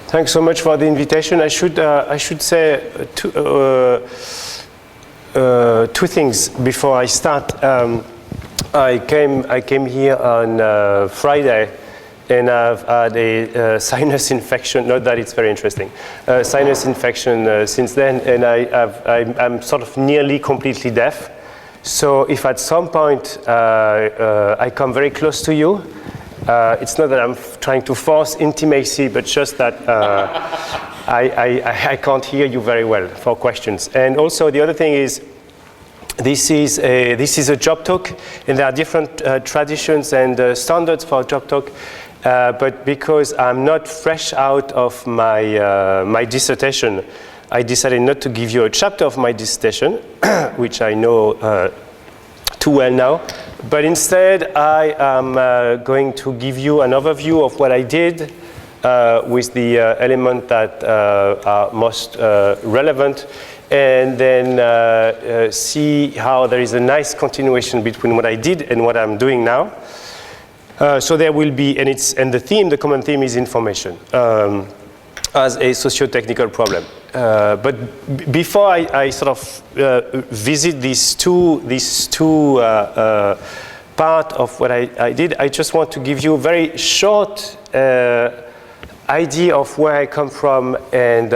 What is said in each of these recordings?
Thanks so much for the invitation. I should say two things before I start. I came here on Friday, and I've had a sinus infection. Not that it's very interesting. Sinus infection since then, and I'm sort of nearly completely deaf. So if at some point I come very close to you, it's not that I'm trying to force intimacy, but just that I can't hear you very well for questions. And also the other thing is, this is a job talk, and there are different traditions and standards for a job talk. But because I'm not fresh out of my dissertation, I decided not to give you a chapter of my dissertation, which I know too well now. But instead, I am going to give you an overview of what I did with the elements that are most relevant, and then see how there is a nice continuation between what I did and what I'm doing now. So there will be, and the common theme is information as a socio-technical problem. But before I sort of visit these two part of what I did, I just want to give you a very short idea of where I come from and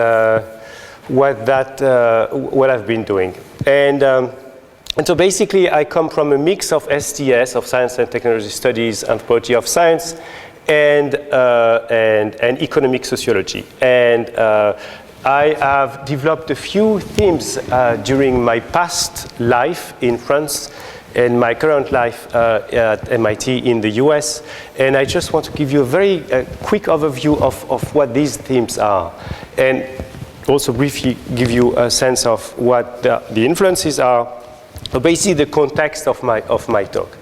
what I've been doing. And so basically, I come from a mix of STS, of Science and Technology Studies, Anthropology of Science, and economic sociology. And I have developed a few themes during my past life in France and my current life at MIT in the US. And I just want to give you a very quick overview of what these themes are, and also briefly give you a sense of what the influences are. So basically the context of my talk.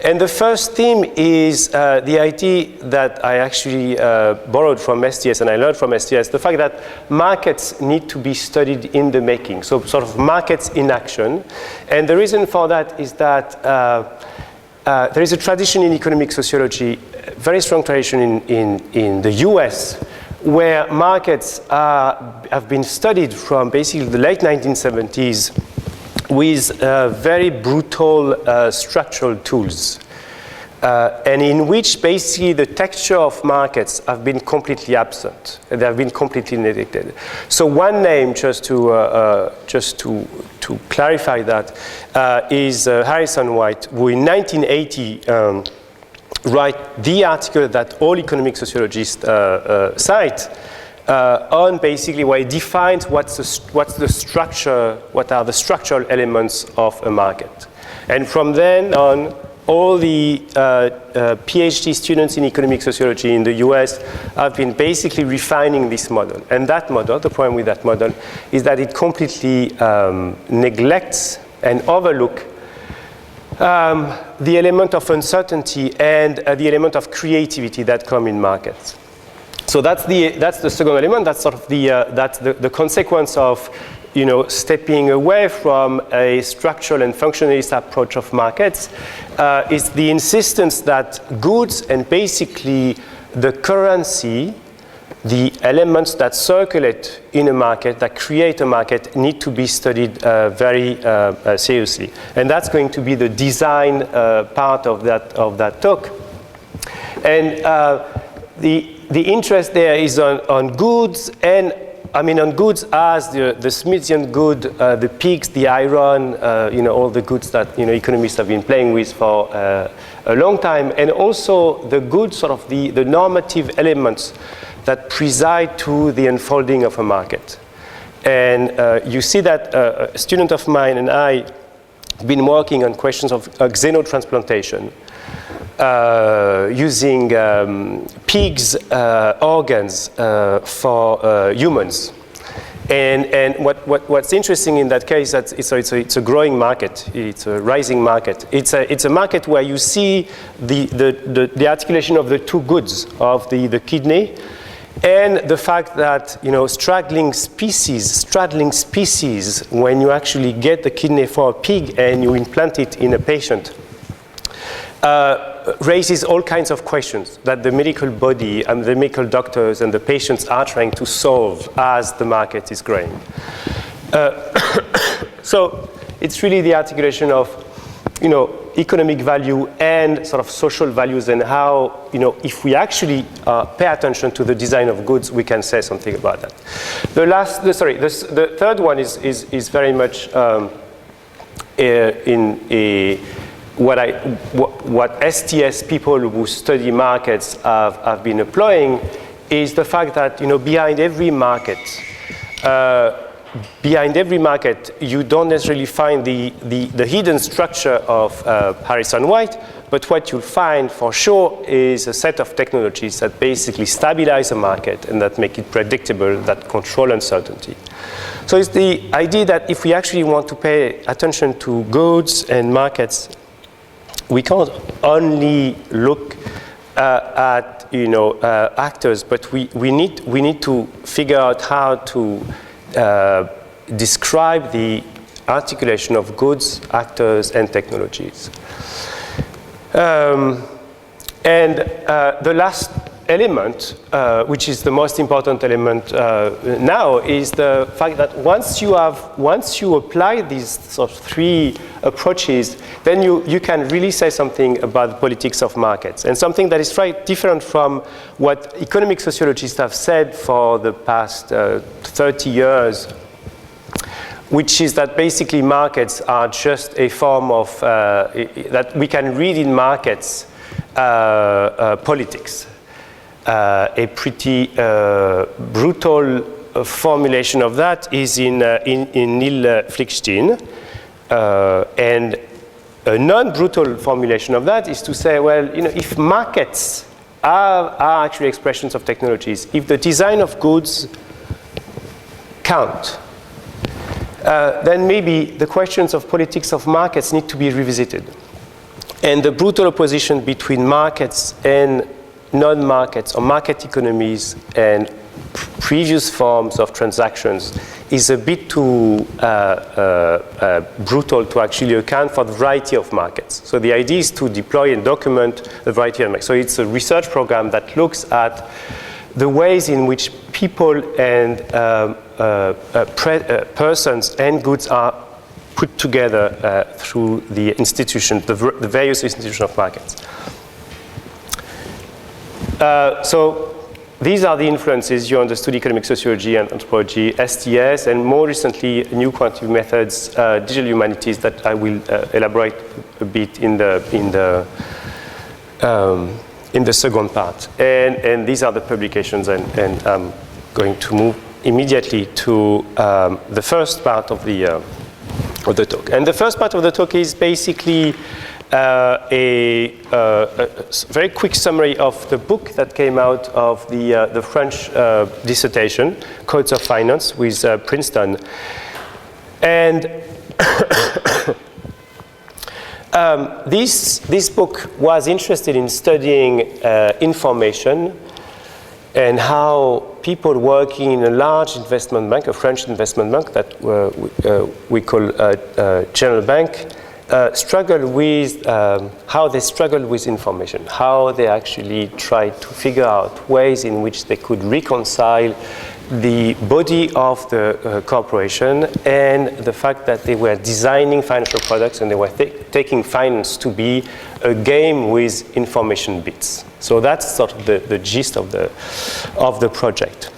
And the first theme is the idea that I actually borrowed from STS, and I learned from STS, the fact that markets need to be studied in the making, so sort of markets in action. And the reason for that is that there is a tradition in economic sociology, a very strong tradition in the US, where markets have been studied from basically the late 1970s with very brutal structural tools, and in which basically the texture of markets have been completely absent. They have been completely neglected. So one name, just to clarify that, is Harrison White, who in 1980 wrote the article that all economic sociologists cite, on basically where it defines what are the structural elements of a market. And from then on, all the PhD students in economic sociology in the US have been basically refining this model. And that model, the problem with that model, is that it completely neglects and overlooks the element of uncertainty and the element of creativity that come in markets. So that's the second element. That's sort of the consequence of, stepping away from a structural and functionalist approach of markets. Is the insistence that goods and basically the currency, the elements that circulate in a market, that create a market, need to be studied very seriously. And that's going to be the design part of that talk. And the interest there is on goods, and on goods as the Smithian good, the pigs, the iron, all the goods that economists have been playing with for a long time, and also the goods, sort of the normative elements that preside to the unfolding of a market. And you see that a student of mine and I have been working on questions of xenotransplantation, using pigs' organs for humans. And what's interesting in that case, that it's a growing market, it's a rising market. It's a market where you see the articulation of the two goods, of the kidney, and the fact that straddling species, when you actually get the kidney for a pig and you implant it in a patient, raises all kinds of questions that the medical body and the medical doctors and the patients are trying to solve as the market is growing. So it's really the articulation of, economic value and sort of social values, and how, if we actually pay attention to the design of goods, we can say something about that. The third one is very much what STS people who study markets have been employing is the fact that, behind every market, you don't necessarily find the hidden structure of Harrison White, but what you'll find for sure is a set of technologies that basically stabilize the market and that make it predictable, that control uncertainty. So it's the idea that if we actually want to pay attention to goods and markets, we can't only look at actors, but we need to figure out how to describe the articulation of goods, actors, and technologies. And the last element, which is the most important element now, is the fact that once you apply these sort of three approaches, then you can really say something about the politics of markets, and something that is quite different from what economic sociologists have said for the past 30 years, which is that basically markets are just a form of, that we can read in markets politics. A pretty brutal formulation of that is in Neil Flickstein, and a non-brutal formulation of that is to say, well, if markets are actually expressions of technologies, if the design of goods count, then maybe the questions of politics of markets need to be revisited. And the brutal opposition between markets and non-markets or market economies and previous forms of transactions is a bit too brutal to actually account for the variety of markets. So the idea is to deploy and document the variety of markets. So it's a research program that looks at the ways in which people and persons and goods are put together through the institutions, the various institutions of markets. So these are the influences. You understood economic sociology and anthropology, STS, and more recently, new quantitative methods, digital humanities, that I will elaborate a bit in the second part. And these are the publications, and I'm going to move immediately to the first part of the talk. And the first part of the talk is basically a very quick summary of the book that came out of the French dissertation, Codes of Finance, with Princeton. And this book was interested in studying information and how people working in a large investment bank, a French investment bank that we call General Bank, struggle with how they struggle with information, how they actually try to figure out ways in which they could reconcile the body of the corporation and the fact that they were designing financial products and they were taking finance to be a game with information bits. So that's sort of the gist of the project.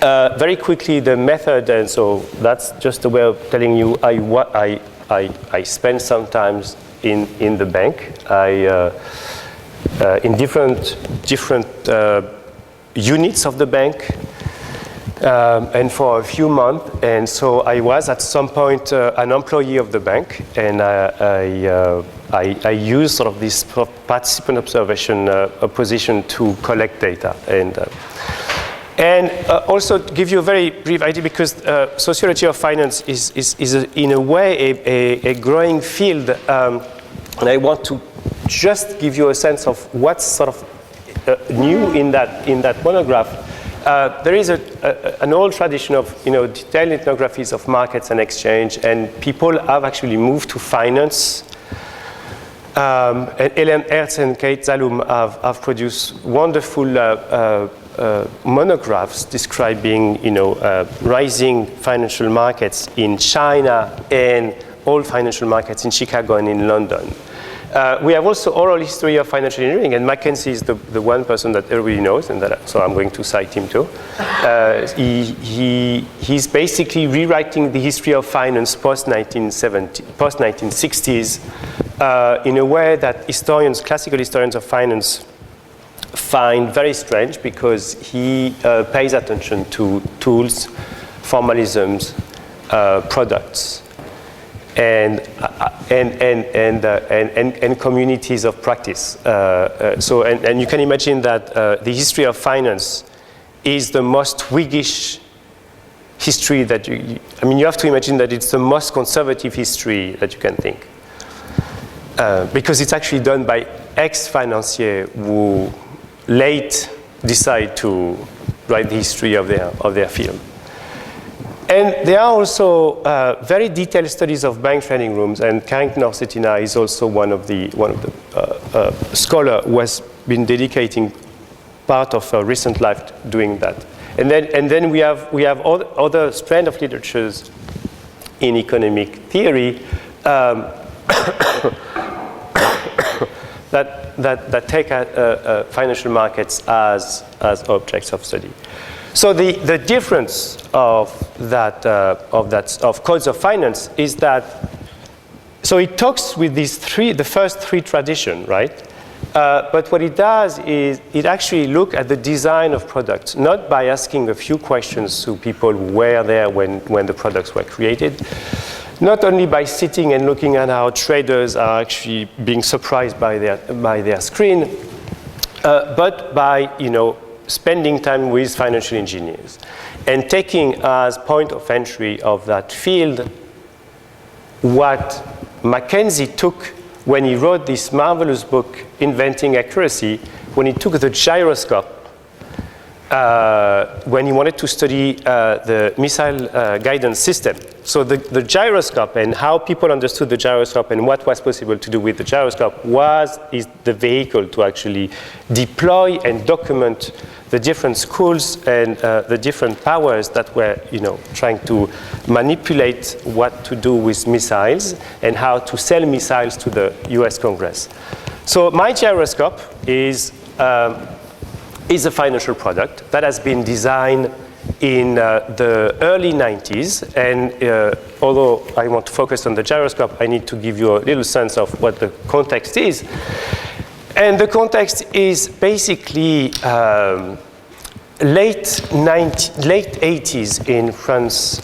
Very quickly, the method, and so that's just a way of telling you I spend sometimes in the bank. In different units of the bank, and for a few months. And so I was at some point an employee of the bank, and I used sort of this participant observation position to collect data. And also to give you a very brief idea, because sociology of finance is in a way a growing field, and I want to just give you a sense of what's sort of new in that monograph. There is an old tradition of detailed ethnographies of markets and exchange, and people have actually moved to finance And Ellen Hertz and Kate Zalum have produced wonderful monographs describing, rising financial markets in China and all financial markets in Chicago and in London. We have also oral history of financial engineering, and Mackenzie is the one person that everybody knows, and so I'm going to cite him too. He's basically rewriting the history of finance post-1960s in a way that classical historians of finance find very strange, because he pays attention to tools, formalisms, products, and communities of practice. And you can imagine that the history of finance is the most Whiggish history that you have to imagine that it's the most conservative history that you can think. Because it's actually done by ex-financiers who late decide to write the history of their field. And there are also very detailed studies of bank trading rooms, and Carrington Orsetina is also one of the scholar who has been dedicating part of her recent life doing that. And then we have other strand of literatures in economic theory that take financial markets as objects of study. So the difference of codes of finance is that, so it talks with the first three traditions, right? But what it does is it actually look at the design of products, not by asking a few questions to people who were there when the products were created, not only by sitting and looking at how traders are actually being surprised by their screen, but by spending time with financial engineers and taking as point of entry of that field what Mackenzie took when he wrote this marvelous book, Inventing Accuracy, when he took the gyroscope, when he wanted to study the missile guidance system. So the gyroscope and how people understood the gyroscope and what was possible to do with the gyroscope is the vehicle to actually deploy and document the different schools and the different powers that were trying to manipulate what to do with missiles and how to sell missiles to the US Congress. So my gyroscope is a financial product that has been designed in the early 90s, and although I want to focus on the gyroscope, I need to give you a little sense of what the context is. And the context is basically late 80s in France.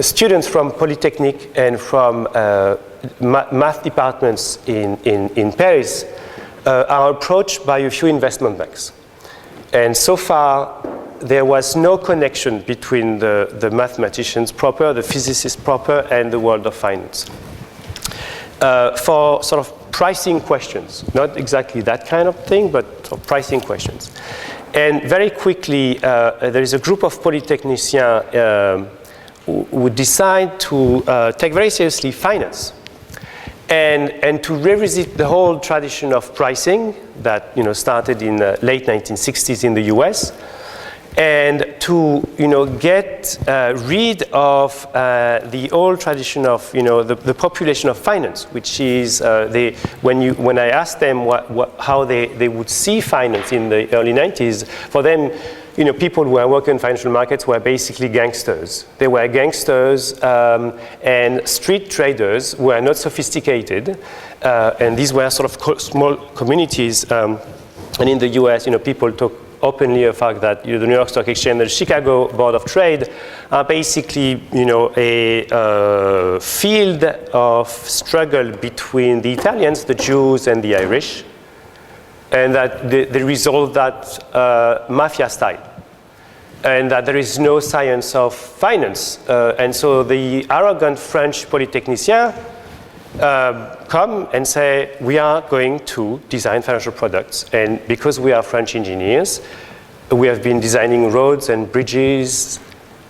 Students from Polytechnic and from math departments in Paris are approached by a few investment banks. And so far, there was no connection between the mathematicians proper, the physicists proper, and the world of finance. For sort of pricing questions, not exactly that kind of thing, but for pricing questions. And very quickly, there is a group of polytechnicians who decide to take very seriously finance and to revisit the whole tradition of pricing that started in the late 1960s in the US, and to get rid of the old tradition of the population of finance, which is when I asked them how they would see finance in the early 90s, for them people who were working in financial markets were basically gangsters. They were gangsters and street traders who were not sophisticated, and these were sort of small communities. And in the US, people talk openly the fact that the New York Stock Exchange and the Chicago Board of Trade are basically a field of struggle between the Italians, the Jews, and the Irish, and that they resolve that mafia style, and that there is no science of finance. And so the arrogant French polytechnicians come and say, we are going to design financial products. And because we are French engineers, we have been designing roads and bridges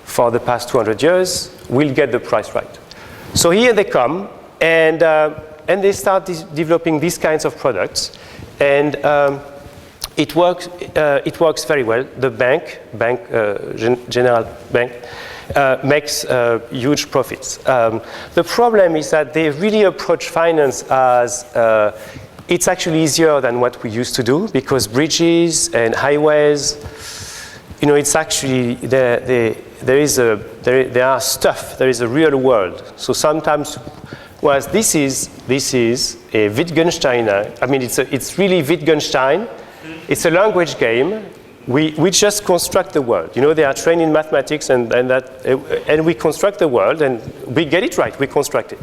for the past 200 years, we'll get the price right. So here they come, and they start developing these kinds of products, and it works very well. The General Bank, makes huge profits. The problem is that they really approach finance as it's actually easier than what we used to do, because bridges and highways, it's actually there are stuff. There is a real world. So sometimes, whereas this is a Wittgenstein. I mean, it's really Wittgenstein. It's a language game. We just construct the world. They are trained in mathematics, and we construct the world, and we get it right. We construct it.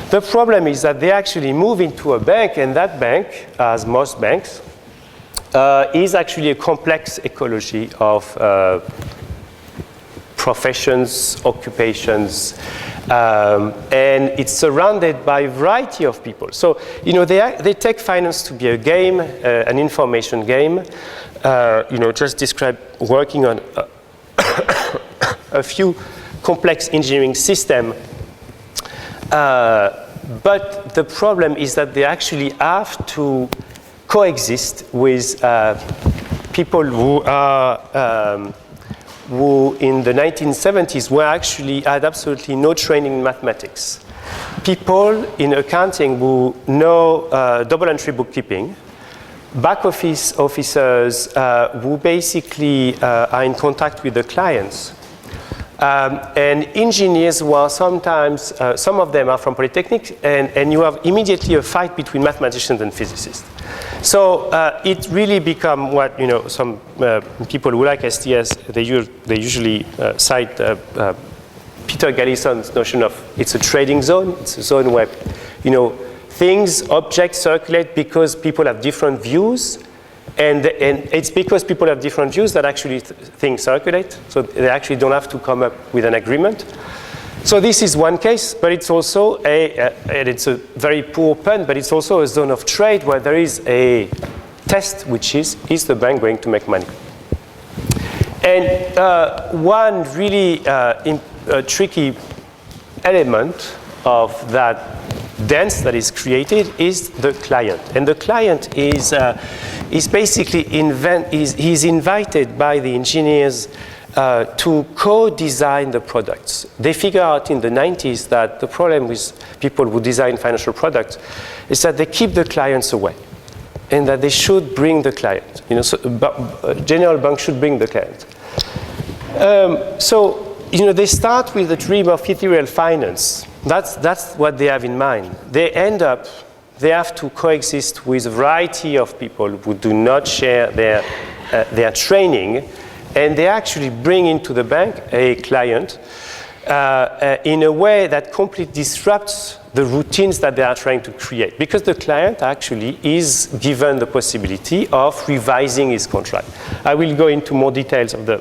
The problem is that they actually move into a bank, and that bank, as most banks, is actually a complex ecology of professions, occupations, and it's surrounded by a variety of people. So, they take finance to be a game, an information game. Just describe working on a few complex engineering systems. But the problem is that they actually have to coexist with people who in the 1970s had absolutely no training in mathematics. People in accounting who know double entry bookkeeping, back office officers who basically are in contact with the clients, and engineers who are sometimes, some of them are from Polytechnic, and you have immediately a fight between mathematicians and physicists. So it really become what, some people who like STS, they usually cite Peter Gallison's notion of it's a trading zone. It's a zone where, things, objects circulate because people have different views. And it's because people have different views that actually things circulate. So they actually don't have to come up with an agreement. So this is one case, but it's also and it's a very poor pun, but it's also a zone of trade where there is a test, which is the bank going to make money? And one really tricky element of that dance that is created is the client. And the client is basically he's invited by the engineers to co-design the products. They figure out in the 90s that the problem with people who design financial products is that they keep the clients away, and that they should bring the client. General Bank should bring the client. They start with the dream of ethereal finance. That's what they have in mind. They have to coexist with a variety of people who do not share their training, and they actually bring into the bank a client in a way that completely disrupts the routines that they are trying to create, because the client actually is given the possibility of revising his contract. I will go into more details of the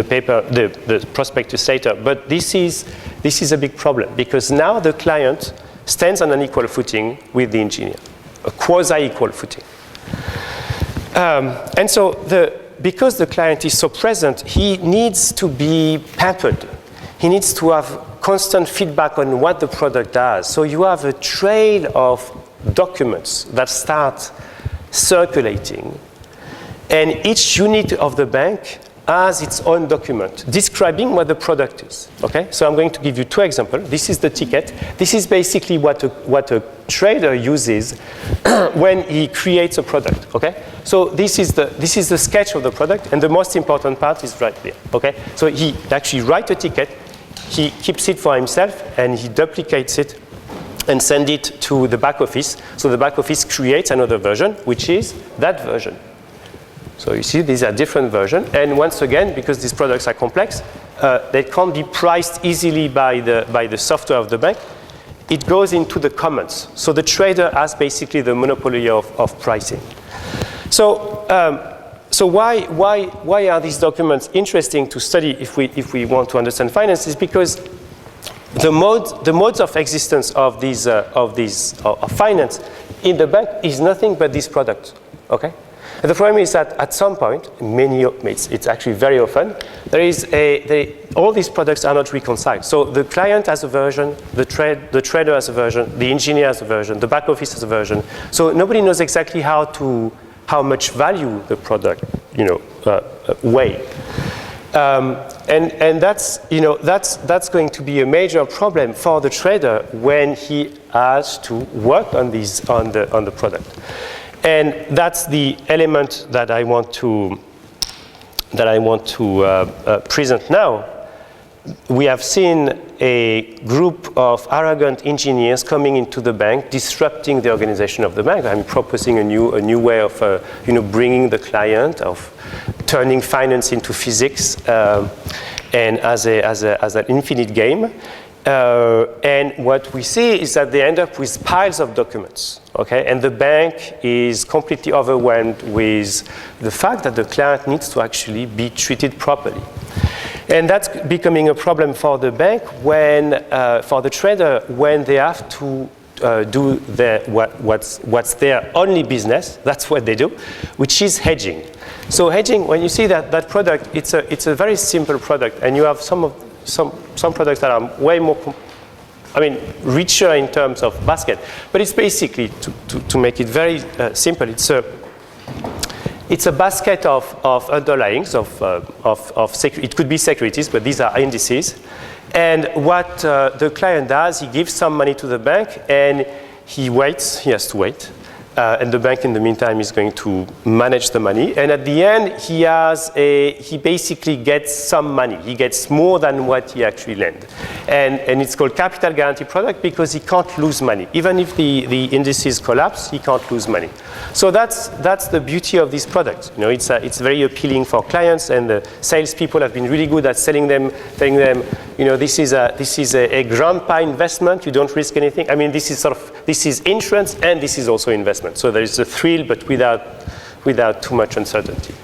paper, the prospectus later, but this is a big problem, because now the client stands on an equal footing with the engineer, a quasi-equal footing. And so because the client is so present, he needs to be pampered. He needs to have constant feedback on what the product does. So you have a trail of documents that start circulating, and each unit of the bank has its own document describing what the product is. Okay, so I'm going to give you two examples. This is the ticket. This is basically what a trader uses when he creates a product. Okay, so this is the sketch of the product, and the most important part is right there. Okay, so he actually writes a ticket, he keeps it for himself, and he duplicates it and sends it to the back office. So the back office creates another version, which is that version. So you see, these are different versions, and once again, because these products are complex, they can't be priced easily by the software of the bank. It goes into the commons. So the trader has basically the monopoly of pricing. So why are these documents interesting to study if we want to understand finance? Is because the modes of existence of these of finance in the bank is nothing but this product. Okay. And the problem is that at some point, it's actually very often, all these products are not reconciled. So the client has a version, the trader has a version, the engineer has a version, the back office has a version. So nobody knows exactly how much value the product, weigh. And that's going to be a major problem for the trader when he has to work on the product. And that's the element that I want to present now. We have seen a group of arrogant engineers coming into the bank, disrupting the organization of the bank. I'm proposing a new way of bringing the client, of turning finance into physics, and as an infinite game. And what we see is that they end up with piles of documents, okay? And the bank is completely overwhelmed with the fact that the client needs to actually be treated properly. And that's becoming a problem for the bank for the trader, when they have to do what's their only business. That's what they do, which is hedging. So hedging, when you see that product, it's a very simple product, and you have some products that are way more, richer in terms of basket. But it's basically, to make it very simple, it's a basket of underlyings it could be securities, but these are indices. And what the client does, he gives some money to the bank, and he has to wait. And the bank, in the meantime, is going to manage the money. And at the end, he basically gets some money. He gets more than what he actually lent. And it's called capital guarantee product because he can't lose money. Even if the indices collapse, he can't lose money. So that's the beauty of this product. It's very appealing for clients, and the salespeople have been really good at telling them, this is a grandpa investment. You don't risk anything. This is insurance, and this is also investment. So there is a thrill, but without too much uncertainty.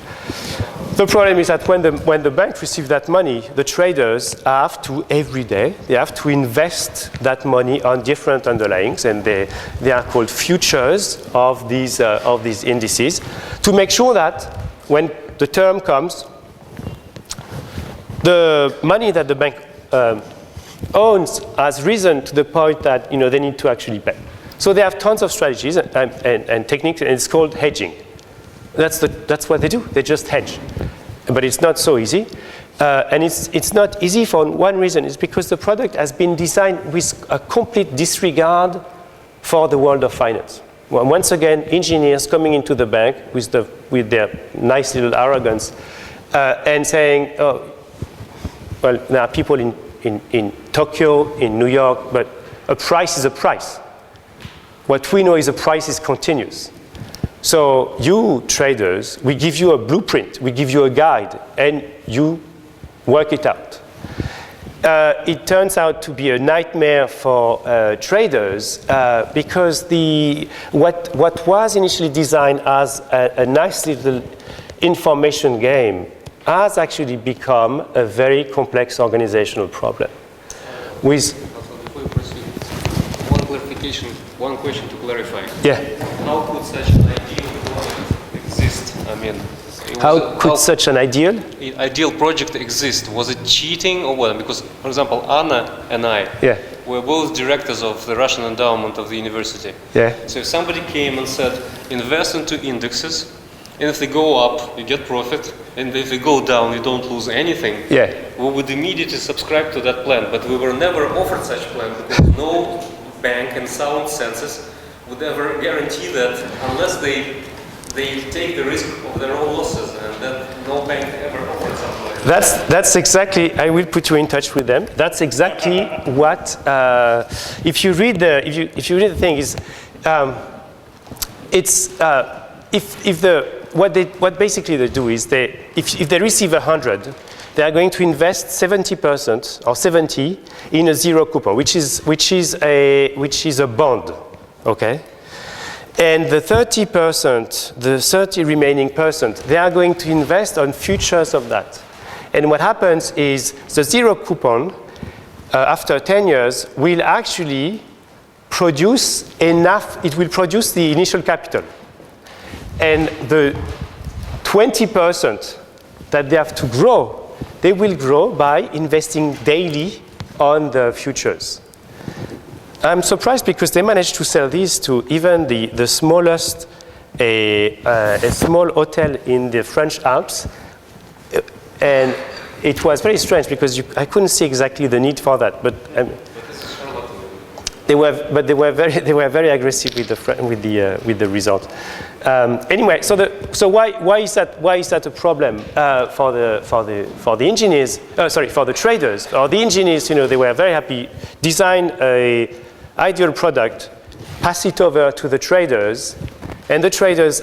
The problem is that when the bank receives that money, the traders have to, every day, they have to invest that money on different underlyings, and they are called futures of these indices, to make sure that when the term comes, the money that the bank owns has risen to the point that they need to actually pay. So they have tons of strategies and techniques, and it's called hedging. That's what they do. They just hedge. But it's not so easy. And it's not easy for one reason. It's because the product has been designed with a complete disregard for the world of finance. Well, once again, engineers coming into the bank with their nice little arrogance and saying, there are people in Tokyo, in New York, but a price is a price. What we know is a price is continuous. So you traders, we give you a blueprint, we give you a guide, and you work it out. It turns out to be a nightmare for traders because what was initially designed as a nice little information game has actually become a very complex organizational problem. Before you proceed, one question to clarify. Yeah. How could such an ideal project exist? How could such an ideal project exist? Was it cheating or what? Because, for example, Anna and I were both directors of the Russian endowment of the university. Yeah. So if somebody came and said, invest into indexes, and if they go up, you get profit, and if they go down, you don't lose anything, we would immediately subscribe to that plan. But we were never offered such plan because no bank in sound senses would ever guarantee that unless they take the risk of their own losses, and that no bank ever offers something like that. That's exactly. I will put you in touch with them. That's exactly what. If you read the thing is, what basically they do is if they receive 100, they are going to invest 70% or 70 in a zero coupon, which is a bond, okay. And the 30%, the 30 remaining percent, they are going to invest on futures of that. And what happens is the zero coupon, after 10 years, will actually produce enough, it will produce the initial capital. And the 20% that they have to grow, they will grow by investing daily on the futures. I'm surprised because they managed to sell these to even the smallest, a small hotel in the French Alps. And it was very strange because I couldn't see exactly the need for that. But they were very aggressive with the result. Anyway, so why is that a problem for the engineers? For the traders or the engineers? They were very happy. Design a ideal product, pass it over to the traders, and the traders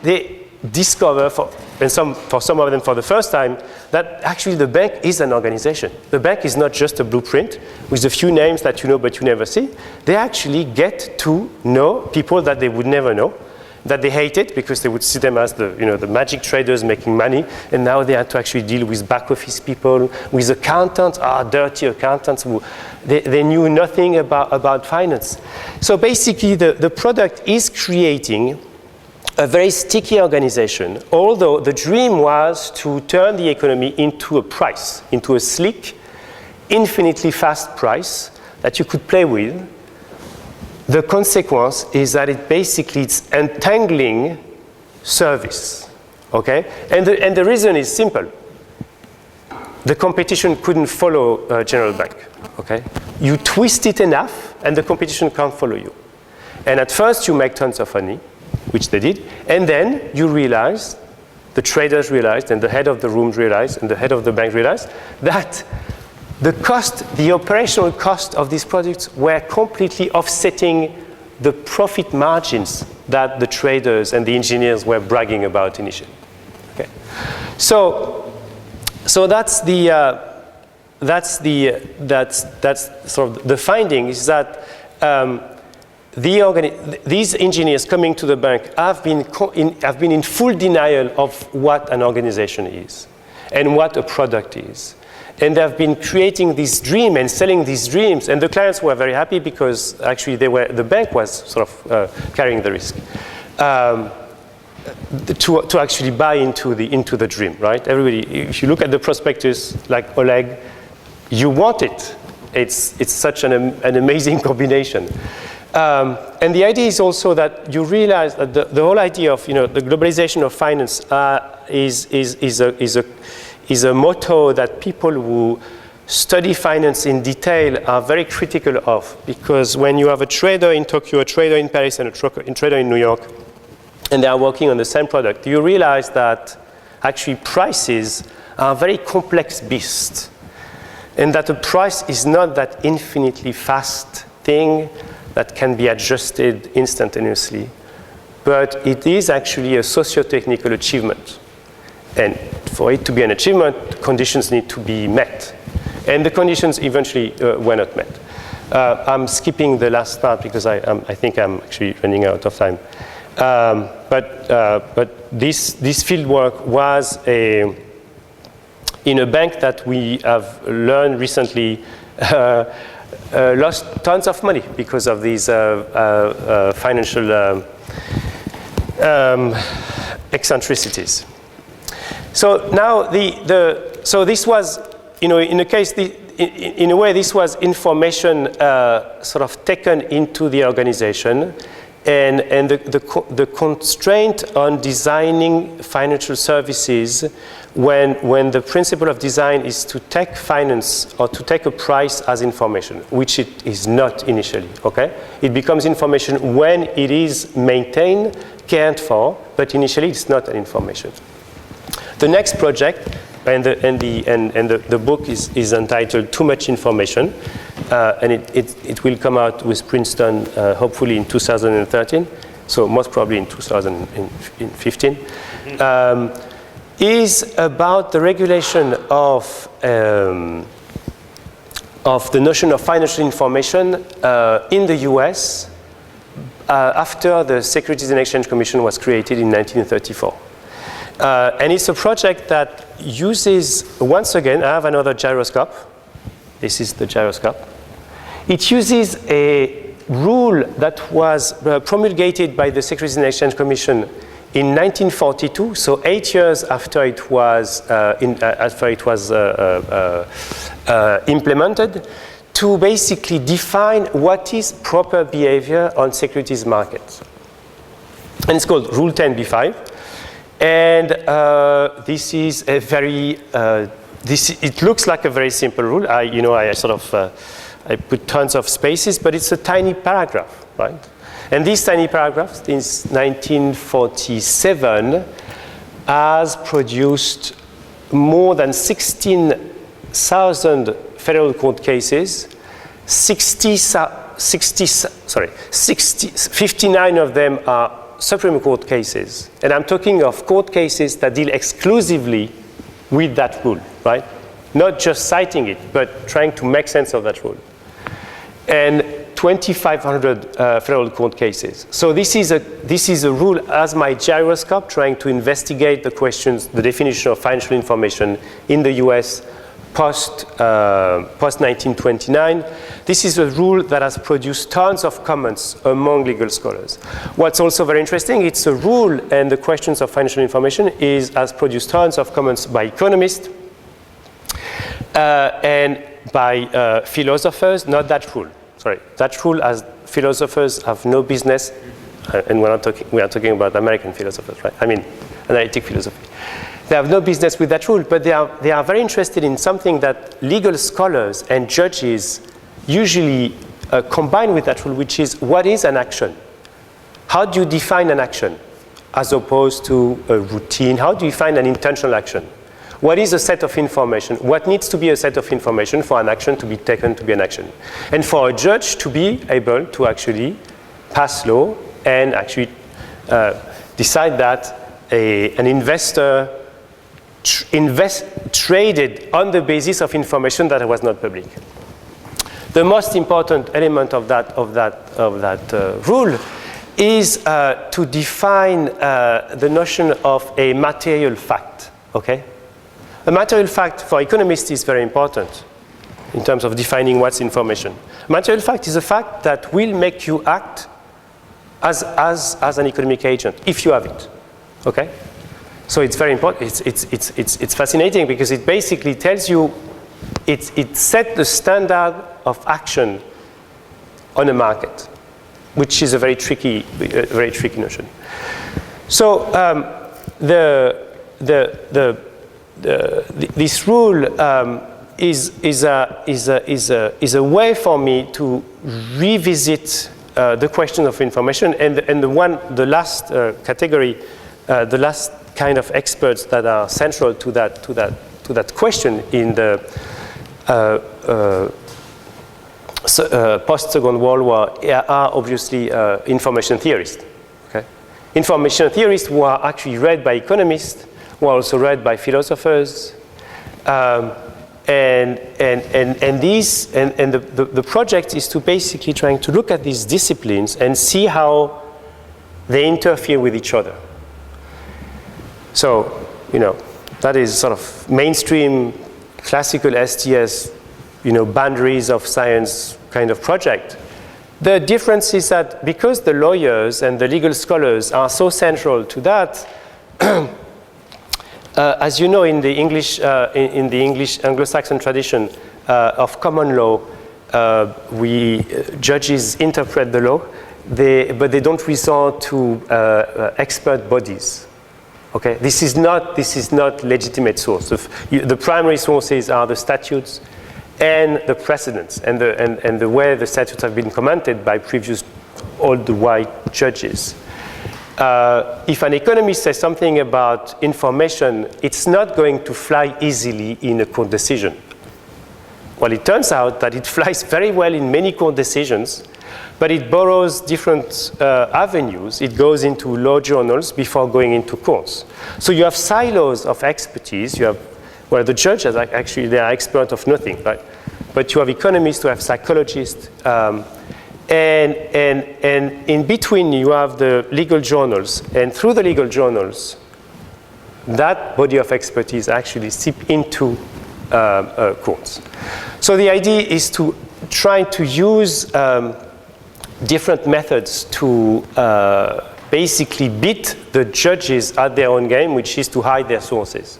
they discover for some of them for the first time that actually the bank is an organization. The bank is not just a blueprint with a few names that you know but you never see. They actually get to know people that they would never know, that they hated because they would see them as the magic traders making money, and now they had to actually deal with back office people, with accountants, dirty accountants who they knew nothing about finance. So basically the product is creating a very sticky organization, although the dream was to turn the economy into a price, into a slick, infinitely fast price that you could play with. The consequence is that it's entangling service, okay? And the reason is simple. The competition couldn't follow General Bank, okay? You twist it enough and the competition can't follow you. And at first you make tons of money, which they did, and then you realize, the traders realized, and the head of the room realized, and the head of the bank realized, that the operational cost of these products were completely offsetting the profit margins that the traders and the engineers were bragging about initially. Okay, so that's sort of the finding is that these engineers coming to the bank have been in full denial of what an organization is and what a product is. And they've been creating this dream and selling these dreams, and the clients were very happy because actually the bank was sort of carrying the risk to actually buy into the dream, right? Everybody, if you look at the prospectus like Oleg, you want it. It's such an amazing combination. And the idea is also that you realize that the whole idea of the globalization of finance is a motto that people who study finance in detail are very critical of, because when you have a trader in Tokyo, a trader in Paris, and a trader in New York, and they are working on the same product, you realize that actually prices are a very complex beast, and that a price is not that infinitely fast thing that can be adjusted instantaneously, but it is actually a socio-technical achievement. And for it to be an achievement, conditions need to be met. And the conditions eventually were not met. I'm skipping the last part because I think I'm actually running out of time. But this field work was in a bank that we have learned recently lost tons of money because of these financial eccentricities. So now so this was, in a case, in a way, this was information sort of taken into the organization, and the constraint on designing financial services when the principle of design is to take finance or to take a price as information, which it is not initially, okay? It becomes information when it is maintained, cared for, but initially it's not an information. The next project, and the book is entitled Too Much Information, and it will come out with Princeton hopefully in 2013, so most probably in 2015, is about the regulation of the notion of financial information in the US after the Securities and Exchange Commission was created in 1934. And it's a project that uses, once again, I have another gyroscope. This is the gyroscope. It uses a rule that was promulgated by the Securities and Exchange Commission in 1942, so 8 years after it was, implemented, to basically define what is proper behavior on securities markets. And it's called Rule 10b-5. And this is a very, it looks like a very simple rule. I put tons of spaces, but it's a tiny paragraph, right? And this tiny paragraph, since 1947, has produced more than 16,000 federal court cases. 59 of them are Supreme Court cases. And I'm talking of court cases that deal exclusively with that rule, right? Not just citing it, but trying to make sense of that rule. And 2,500 federal court cases. So this is a rule as my gyroscope, trying to investigate the questions, the definition of financial information in the US post 1929. This is a rule that has produced tons of comments among legal scholars. What's also very interesting, it's a rule, and the questions of financial information has produced tons of comments by economists and by philosophers, not that rule. Sorry, that rule, as philosophers have no business, and we are talking about American philosophers, right? I mean, analytic philosophy. They have no business with that rule, but they are very interested in something that legal scholars and judges usually combine with that rule, which is what is an action? How do you define an action as opposed to a routine? How do you find an intentional action? What is a set of information? What needs to be a set of information for an action to be taken to be an action? And for a judge to be able to actually pass law and actually decide that an investor traded on the basis of information that was not public. The most important element of that rule is to define the notion of a material fact. Okay, a material fact for economists is very important in terms of defining what's information. A material fact is a fact that will make you act as an economic agent if you have it. Okay. So it's very important. It's fascinating because it basically tells you it set the standard of action on a market, which is a very tricky notion. So this rule is a way for me to revisit the question of information, and the last category, the last kind of experts that are central to that question in the post-Second World War are obviously information theorists. Okay? Information theorists who are actually read by economists, who are also read by philosophers, and the project is to basically trying to look at these disciplines and see how they interfere with each other. So, that is sort of mainstream, classical STS, boundaries of science kind of project. The difference is that because the lawyers and the legal scholars are so central to that, as you know, in the English Anglo-Saxon tradition of common law, judges interpret the law, but they don't resort to expert bodies. Okay, this is not legitimate source. The primary sources are the statutes and the precedents and the way the statutes have been commented by previous old white judges. If an economist says something about information, it's not going to fly easily in a court decision. Well, it turns out that it flies very well in many court decisions, but it borrows different avenues. It goes into law journals before going into courts. So you have silos of expertise. You have, well, the judges actually, they are expert of nothing, right? But you have economists, you have psychologists, and in between you have the legal journals, and through the legal journals, that body of expertise actually seep into courts. So the idea is to try to use different methods to basically beat the judges at their own game, which is to hide their sources,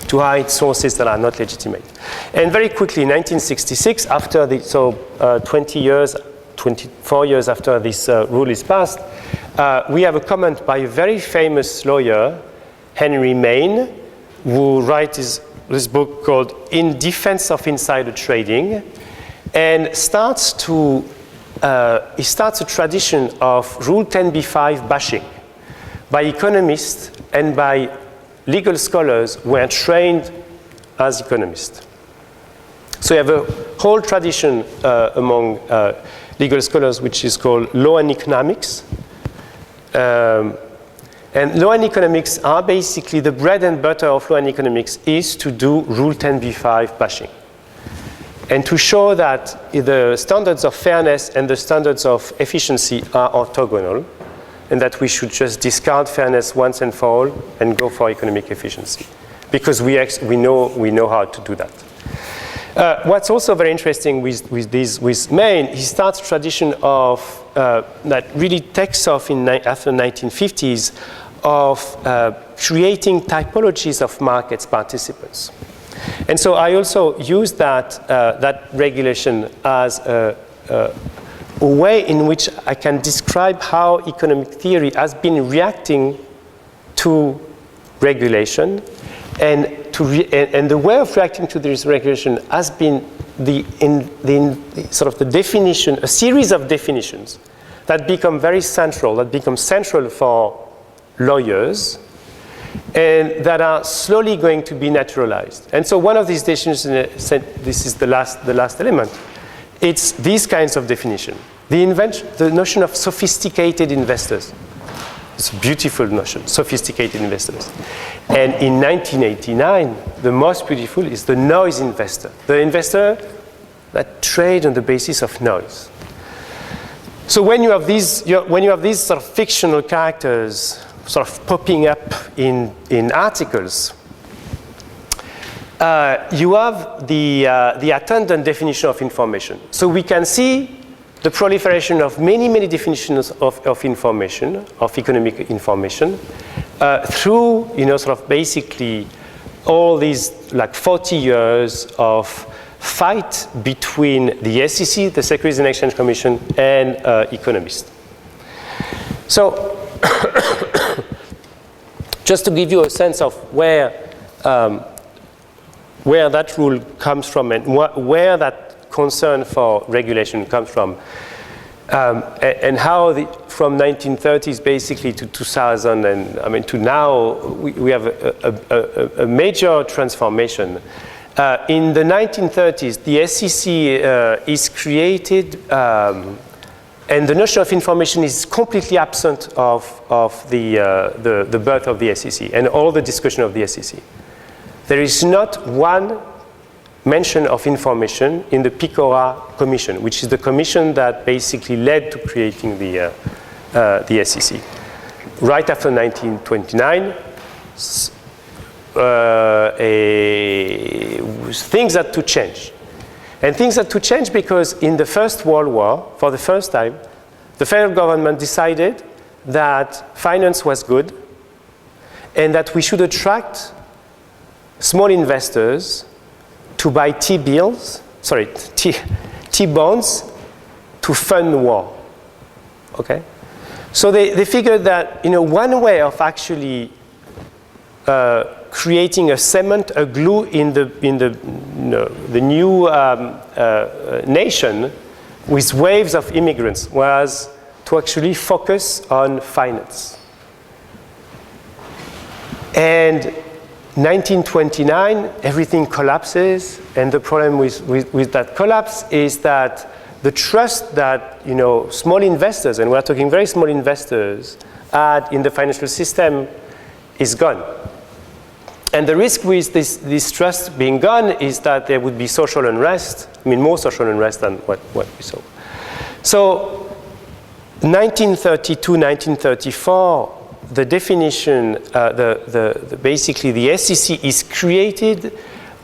to hide sources that are not legitimate. And very quickly, in 1966, after 24 years after this rule is passed, we have a comment by a very famous lawyer, Henry Maine, who writes this book called In Defense of Insider Trading, and starts a tradition of Rule 10b-5 bashing by economists and by legal scholars who are trained as economists. So you have a whole tradition among legal scholars which is called law and economics. And law and economics are basically the bread and butter of law and economics is to do Rule 10b-5 bashing. And to show that the standards of fairness and the standards of efficiency are orthogonal, and that we should just discard fairness once and for all and go for economic efficiency, because we know how to do that. What's also very interesting with Maine, he starts a tradition of that really takes off after the 1950s of creating typologies of markets participants. And so I also use that regulation as a way in which I can describe how economic theory has been reacting to regulation, and the way of reacting to this regulation has been sort of the definition, a series of definitions that become very central, that become central for lawyers, and that are slowly going to be naturalized. And so one of these definitions, this is the last element, it's these kinds of definition. The notion of sophisticated investors. It's a beautiful notion, sophisticated investors. And in 1989, the most beautiful is the noise investor. The investor that trades on the basis of noise. So when you have these sort of fictional characters sort of popping up in articles, you have the attendant definition of information. So we can see the proliferation of many definitions of information, of economic information, through, sort of basically all these like 40 years of fight between the SEC, the Securities and Exchange Commission, and economists. So just to give you a sense of where that rule comes from and where that concern for regulation comes from, and how from 1930s basically to 2000 and to now we have a major transformation. In the 1930s, the SEC is created, and the notion of information is completely absent of the birth of the SEC and all the discussion of the SEC. There is not one mention of information in the PICORA Commission, which is the commission that basically led to creating the SEC. Right after 1929, things had to change. And things had to change because in the First World War, for the first time, the federal government decided that finance was good and that we should attract small investors to buy T-bonds to fund the war. Okay? So they figured that one way of actually creating a cement, a glue in the new nation with waves of immigrants was to actually focus on finance. And 1929, everything collapses, and the problem with that collapse is that the trust that small investors, and we're talking very small investors, had in the financial system is gone. And the risk with this trust being gone is that there would be social unrest, more social unrest than what we saw. So 1932, 1934, the definition, basically the SEC is created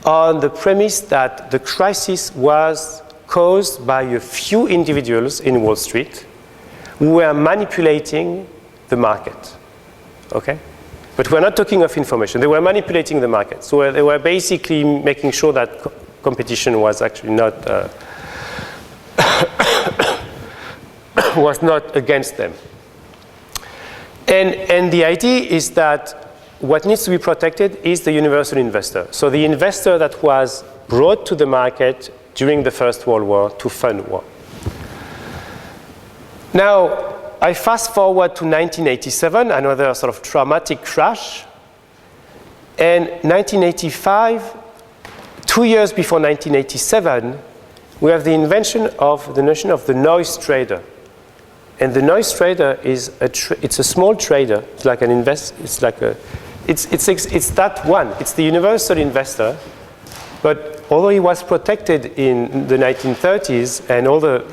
on the premise that the crisis was caused by a few individuals in Wall Street who were manipulating the market, okay? But we're not talking of information. They were manipulating the market. So they were basically making sure that competition was actually not, was not against them. And the idea is that what needs to be protected is the universal investor. So the investor that was brought to the market during the First World War to fund war. Now, I fast forward to 1987, another sort of traumatic crash. And 1985, 2 years before 1987, we have the invention of the notion of the noise trader. And the noise trader is it's a small trader. It's like an it's that one. It's the universal investor. But although he was protected in the 1930s and all the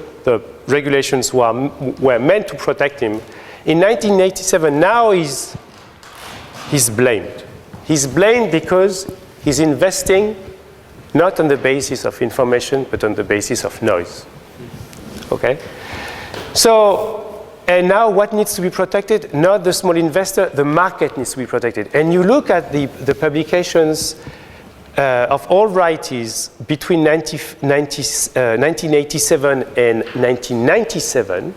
regulations were meant to protect him, in 1987 now he's blamed. He's blamed because he's investing not on the basis of information but on the basis of noise. Okay? So, and now what needs to be protected? Not the small investor, the market needs to be protected. And you look at the publications of all varieties between 1987 and 1997,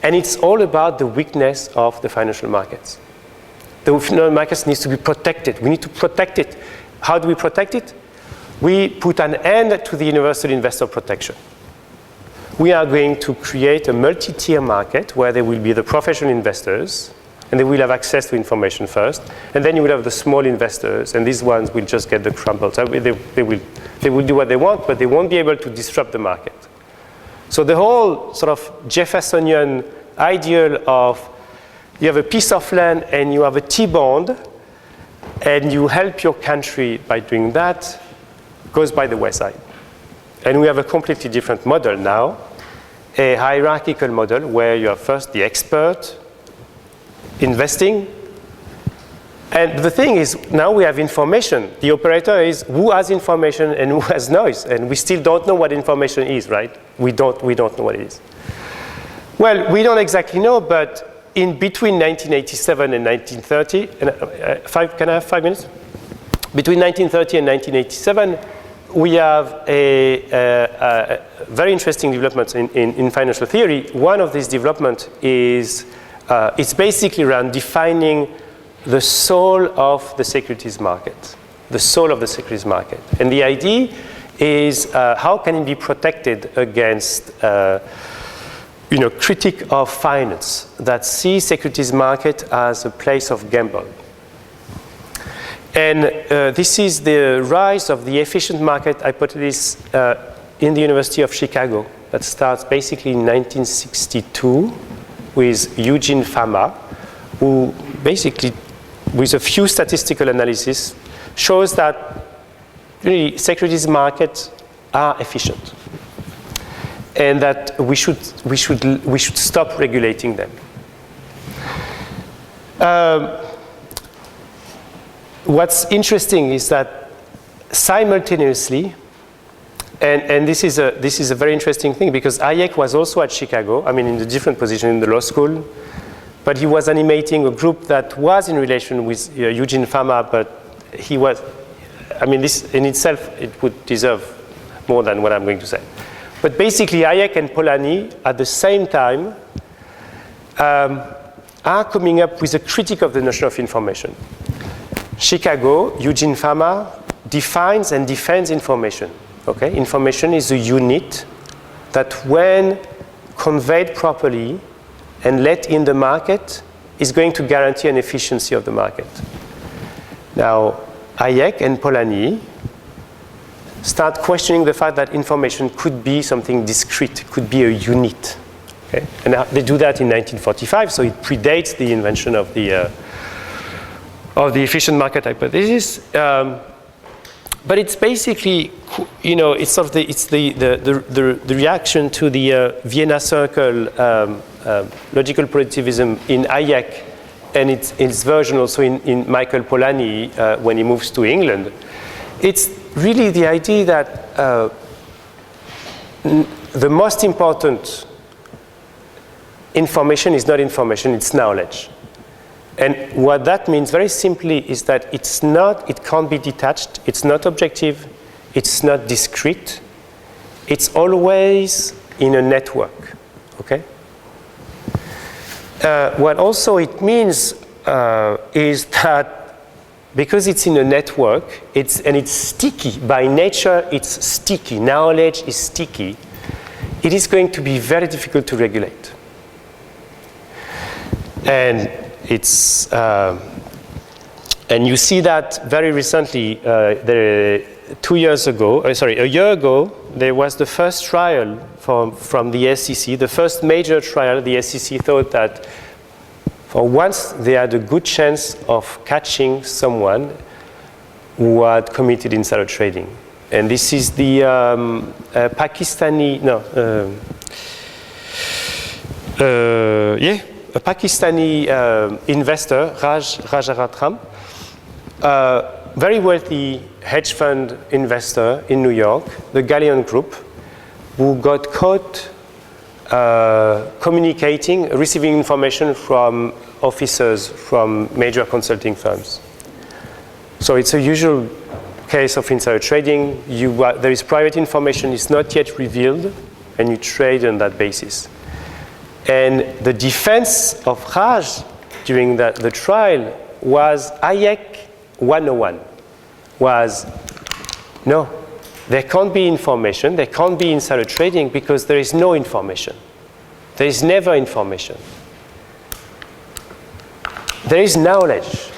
and it's all about the weakness of the financial markets. The financial markets needs to be protected. We need to protect it. How do we protect it? We put an end to the universal investor protection. We are going to create a multi-tier market where there will be the professional investors, and they will have access to information first, and then you will have the small investors, and these ones will just get the crumbles. They will do what they want, but they won't be able to disrupt the market. So the whole sort of Jeffersonian ideal of you have a piece of land and you have a T-bond, and you help your country by doing that, goes by the wayside. And we have a completely different model now, a hierarchical model where you have first the expert investing. And the thing is, now we have information. The operator is who has information and who has noise. And we still don't know what information is, right? We don't know what it is. Well, we don't exactly know, but in between 1987 and 1930, can I have 5 minutes? Between 1930 and 1987, we have a very interesting development in financial theory. One of these developments is it's basically around defining the soul of the securities market, the soul of the securities market. And the idea is how can it be protected against critic of finance that see securities market as a place of gamble. And this is the rise of the efficient market hypothesis in the University of Chicago that starts basically in 1962 with Eugene Fama, who basically, with a few statistical analysis, shows that really securities markets are efficient and that we should stop regulating them. What's interesting is that simultaneously, and this is a very interesting thing because Hayek was also at Chicago, I mean in a different position in the law school, but he was animating a group that was in relation with Eugene Fama, but he was, I mean this in itself, it would deserve more than what I'm going to say. But basically Hayek and Polanyi at the same time are coming up with a critique of the notion of information. Chicago, Eugene Fama defines and defends information. Okay? Information is a unit that when conveyed properly and let in the market is going to guarantee an efficiency of the market. Now, Hayek and Polanyi start questioning the fact that information could be something discrete, could be a unit. Okay? And they do that in 1945, so it predates the invention of the efficient market hypothesis, but it's basically, it's sort of the reaction to the Vienna Circle logical positivism in Hayek, and its version also in Michael Polanyi when he moves to England. It's really the idea that the most important information is not information, it's knowledge. And what that means very simply is that it can't be detached, it's not objective, it's not discrete, it's always in a network, okay? What also it means is that because it's in a network, it's sticky. By nature, it's sticky. Knowledge is sticky. It is going to be very difficult to regulate. And and you see that very recently. A year ago, there was the first trial from the SEC, the first major trial. The SEC thought that for once they had a good chance of catching someone who had committed insider trading. And this is the Pakistani investor, Rajaratnam, very wealthy hedge fund investor in New York, the Galleon Group, who got caught receiving information from officers from major consulting firms. So it's a usual case of insider trading. There is private information, it's not yet revealed, and you trade on that basis. And the defense of Raj during the trial was Hayek 101, was no, there can't be information, there can't be insider trading because there is no information. There is never information. There is knowledge,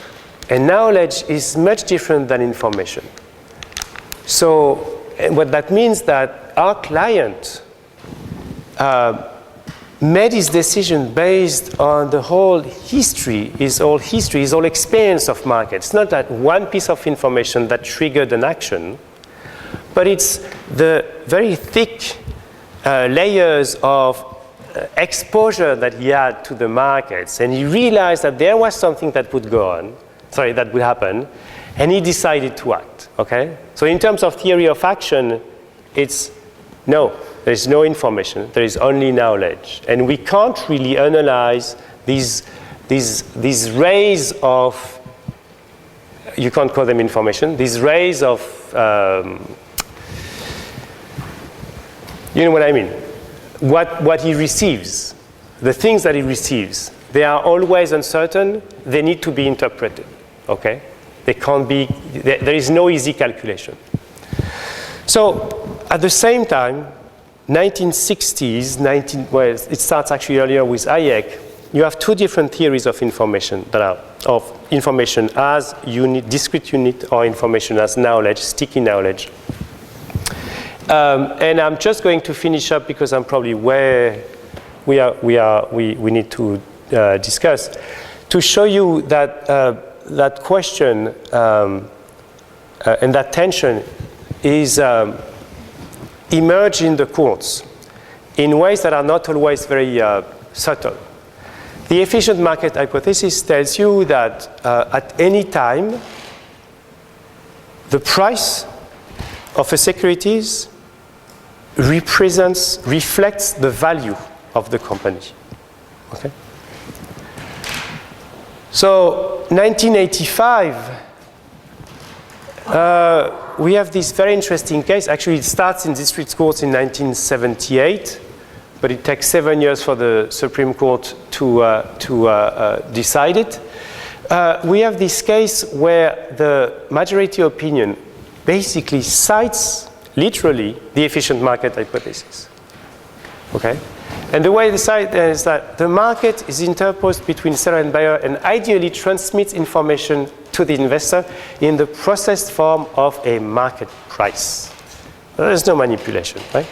and knowledge is much different than information. So what that means that our client made his decision based on the whole history, his whole experience of markets. It's not that one piece of information that triggered an action, but it's the very thick layers of exposure that he had to the markets, and he realized that there was something that would that would happen, and he decided to act, okay? So in terms of theory of action, it's no, there is no information, there is only knowledge. And we can't really analyze these rays of, you can't call them information, these rays of, you know what I mean? What he receives, the things that he receives, they are always uncertain, they need to be interpreted, okay? They can't be, there is no easy calculation. So at the same time, 1960s, it starts actually earlier with Hayek, you have two different theories of information as unit, discrete unit, or information as knowledge, sticky knowledge. And I'm just going to finish up because I'm probably where we need to discuss to show you that that question and that tension is emerge in the courts in ways that are not always very subtle. The efficient market hypothesis tells you that at any time, the price of a securities reflects the value of the company. Okay? So 1985, we have this very interesting case. Actually, it starts in district courts in 1978, but it takes 7 years for the Supreme Court to decide it. We have this case where the majority opinion basically cites literally the efficient market hypothesis. Okay? And the way they cite is that the market is interposed between seller and buyer and ideally transmits information to the investor in the processed form of a market price. There is no manipulation, right?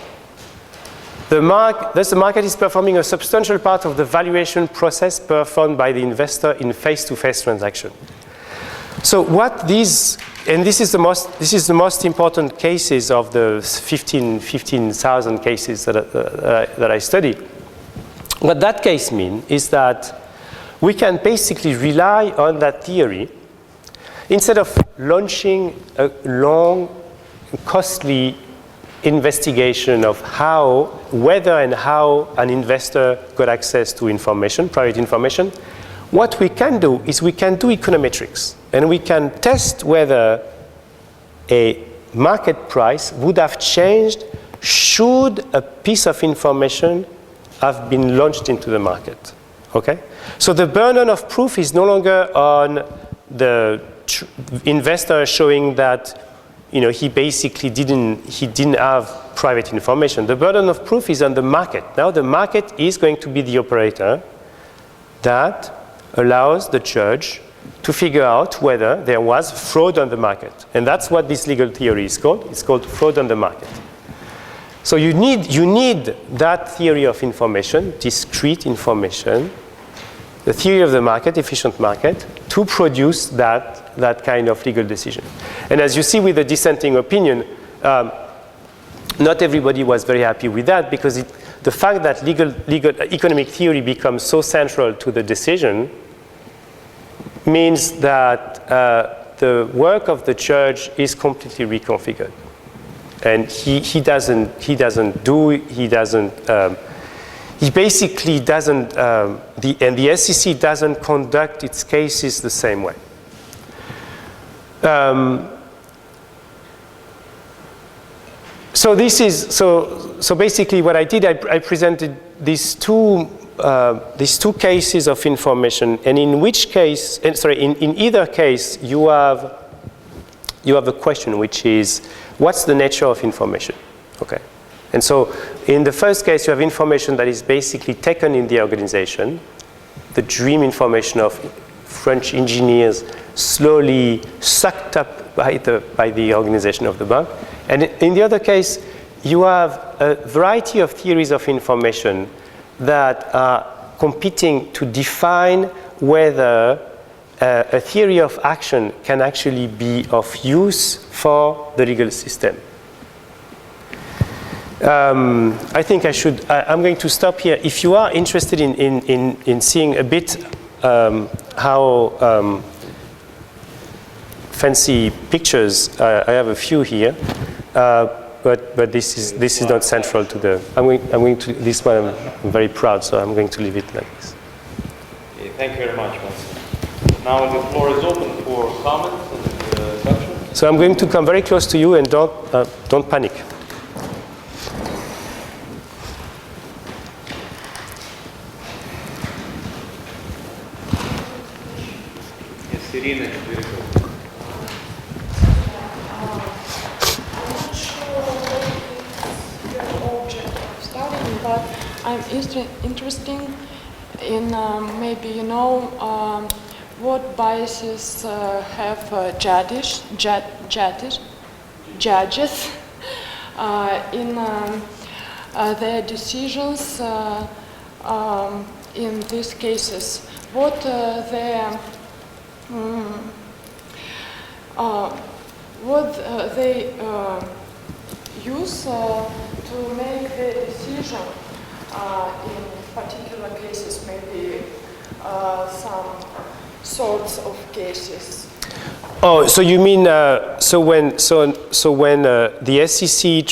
Thus the market is performing a substantial part of the valuation process performed by the investor in face-to-face transaction. So what these, and this is the most important cases of the 15,000 cases that I study. What that case means is that we can basically rely on that theory instead of launching a long, costly investigation of whether and how an investor got access to information, private information. what we can do is we can do econometrics, and we can test whether a market price would have changed should a piece of information have been launched into the market. Okay? So the burden of proof is no longer on the investor showing that he basically didn't have private information. The burden of proof is on the market. Now the market is going to be the operator that allows the judge to figure out whether there was fraud on the market. And that's what this legal theory is called. It's called fraud on the market. So you need that theory of information, discrete information, the theory of the market, efficient market, to produce that kind of legal decision. And as you see with the dissenting opinion, not everybody was very happy with that, because the fact that legal economic theory becomes so central to the decision means that the work of the judge is completely reconfigured. And he basically doesn't, and the SEC doesn't conduct its cases the same way. So basically what I did, I presented these two cases of information, and in either case you have a question, which is, what's the nature of information? Okay. And so in the first case, you have information that is basically taken in the organization, the dream information of French engineers slowly sucked up by the organization of the bank. And in the other case, you have a variety of theories of information that are competing to define whether a theory of action can actually be of use for the legal system. I think I'm going to stop here. If you are interested in seeing a bit how fancy pictures, I have a few here, but this is not central to the. I'm going to this one. I'm very proud, so I'm going to leave it like this. Okay, thank you very much, Vincent. Now the floor is open for comments and questions. So I'm going to come very close to you, and don't panic. Yes, Irina, very good. But I'm interested in maybe what biases have judges in their decisions in these cases. What they use to make the decision in particular cases, maybe some sorts of cases. Oh, so you mean so when the SEC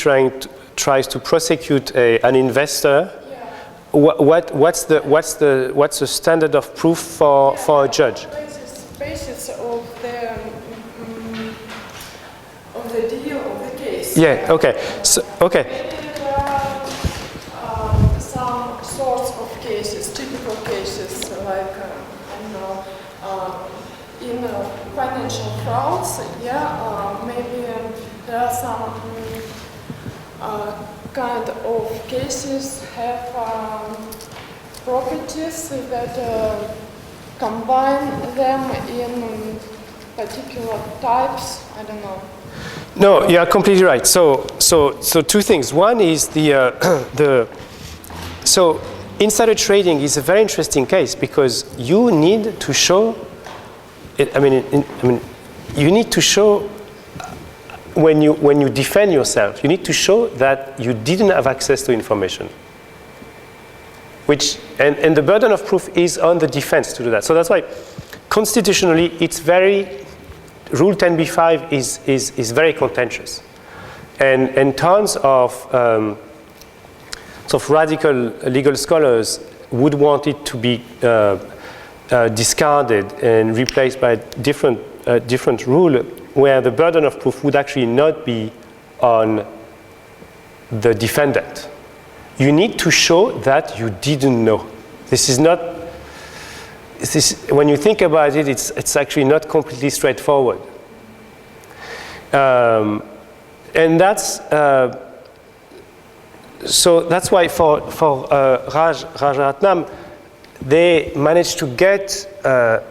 tries to prosecute an investor, yeah. what's the standard of proof for a judge? Basis of the deal of the case. Yeah. Okay. So, okay. There are some sorts of cases, typical cases, like in financial frauds. Maybe there are some kind of cases have properties that combine them in particular types. I don't know. No, you are completely right. So two things. One is so insider trading is a very interesting case because you need to show. You need to show when you defend yourself. You need to show that you didn't have access to information. And the burden of proof is on the defense to do that. So that's why constitutionally it's very. Rule 10b-5 is very contentious, and tons of radical legal scholars would want it to be discarded and replaced by different rule where the burden of proof would actually not be on the defendant. You need to show that you didn't know. This is not, when you think about it, it's actually not completely straightforward. And that's, so that's why for Rajaratnam, they managed to get,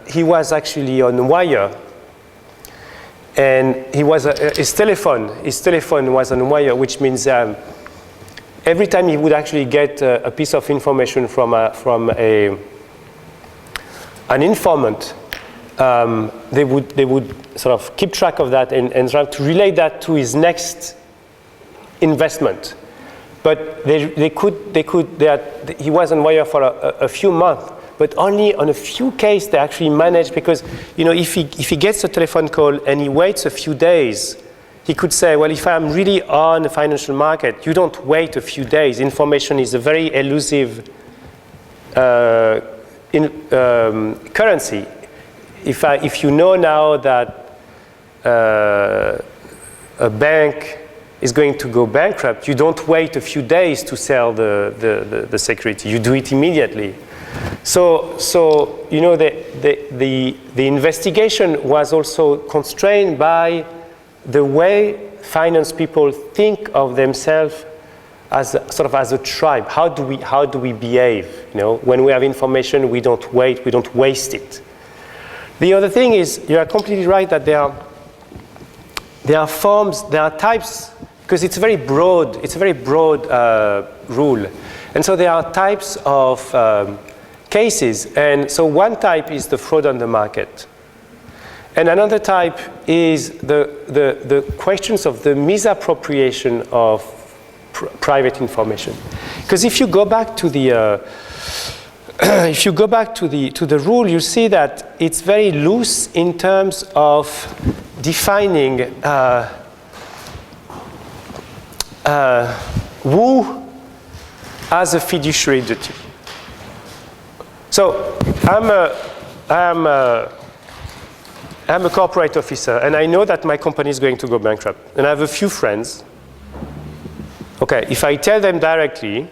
he was actually on wire, and he was his telephone was on wire, which means every time he would actually get a piece of information from an informant, they would sort of keep track of that and try to relate that to his next investment. But he was on wire for a few months, but only on a few cases they actually managed, because if he gets a telephone call and he waits a few days, he could say, well, if I'm really on the financial market, you don't wait a few days. Information is a very elusive currency. If you know now that a bank is going to go bankrupt, you don't wait a few days to sell the security. You do it immediately. So the investigation was also constrained by the way finance people think of themselves as sort of as a tribe. How do we behave? When we have information, we don't wait, we don't waste it. The other thing is, you are completely right that there are forms, there are types, because it's a very broad rule, and so there are types of cases, and so one type is the fraud on the market, and another type is the questions of the misappropriation of private information. Because if you go back to the rule, you see that it's very loose in terms of defining who has a fiduciary duty. So I'm a corporate officer, and I know that my company is going to go bankrupt, and I have a few friends. Okay, if I tell them directly,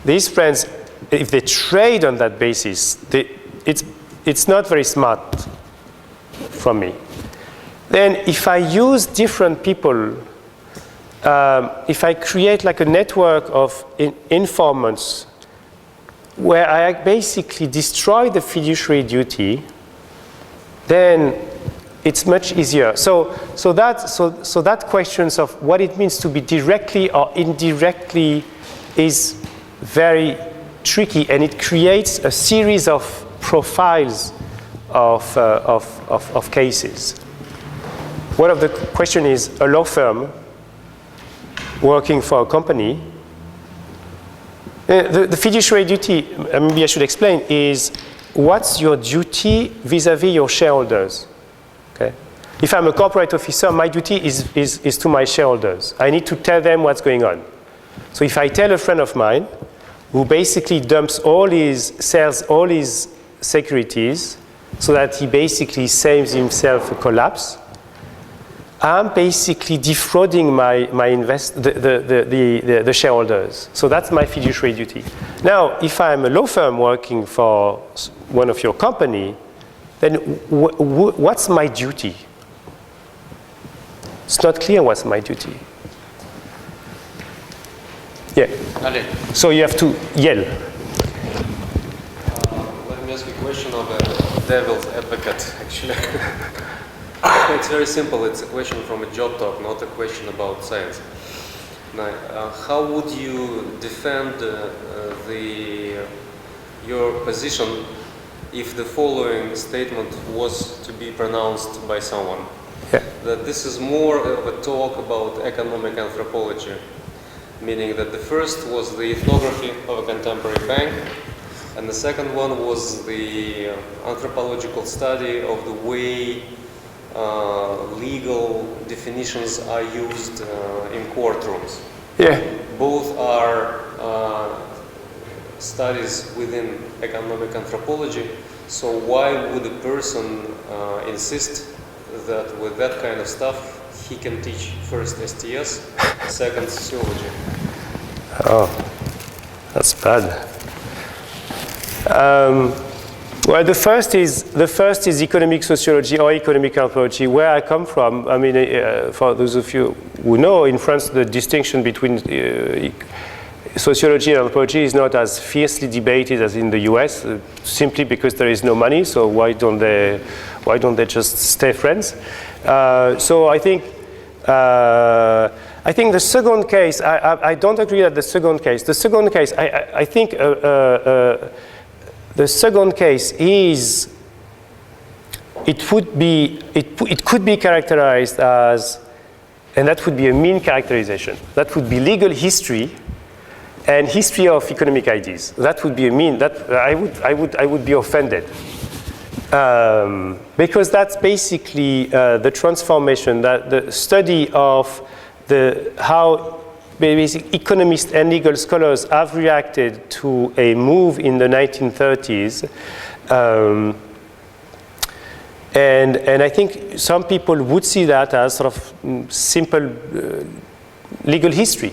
these friends, if they trade on that basis, it's not very smart from me. Then if I use different people, if I create like a network of informants where I basically destroy the fiduciary duty, then it's much easier. So that questions of what it means to be directly or indirectly is very tricky, and it creates a series of profiles of cases. One of the question is a law firm working for a company. The fiduciary duty, maybe I should explain, is what's your duty vis-a-vis your shareholders. Okay? If I'm a corporate officer, my duty is to my shareholders. I need to tell them what's going on. So if I tell a friend of mine who basically sells all his securities so that he basically saves himself a collapse, I'm basically defrauding the shareholders. So that's my fiduciary duty. Now, if I'm a law firm working for one of your company, then what's my duty? It's not clear what's my duty. Yeah. Ali. So you have to yell. Let me ask you a question of a devil's advocate, actually. It's very simple. It's a question from a job talk, not a question about science. Now, how would you defend your position if the following statement was to be pronounced by someone? Yeah. That this is more of a talk about economic anthropology, meaning that the first was the ethnography of a contemporary bank, and the second one was the anthropological study of the way legal definitions are used in courtrooms. Yeah. Both are studies within economic anthropology. So why would a person insist that with that kind of stuff he can teach first STS, second sociology? Oh, that's bad. Well, the first is economic sociology or economic anthropology. Where I come from, I mean, for those of you who know, in France, the distinction between sociology and anthropology is not as fiercely debated as in the US, simply because there is no money. So why don't they just stay friends? So I think the second case. I don't agree that the second case. The second case, I think. The second case is, it could be characterized as, and that would be a mean characterization. That would be legal history and history of economic ideas. That would be a mean. That I would be offended because that's basically the transformation, that the study of how basic economists and legal scholars have reacted to a move in the 1930s. And I think some people would see that as sort of simple legal history.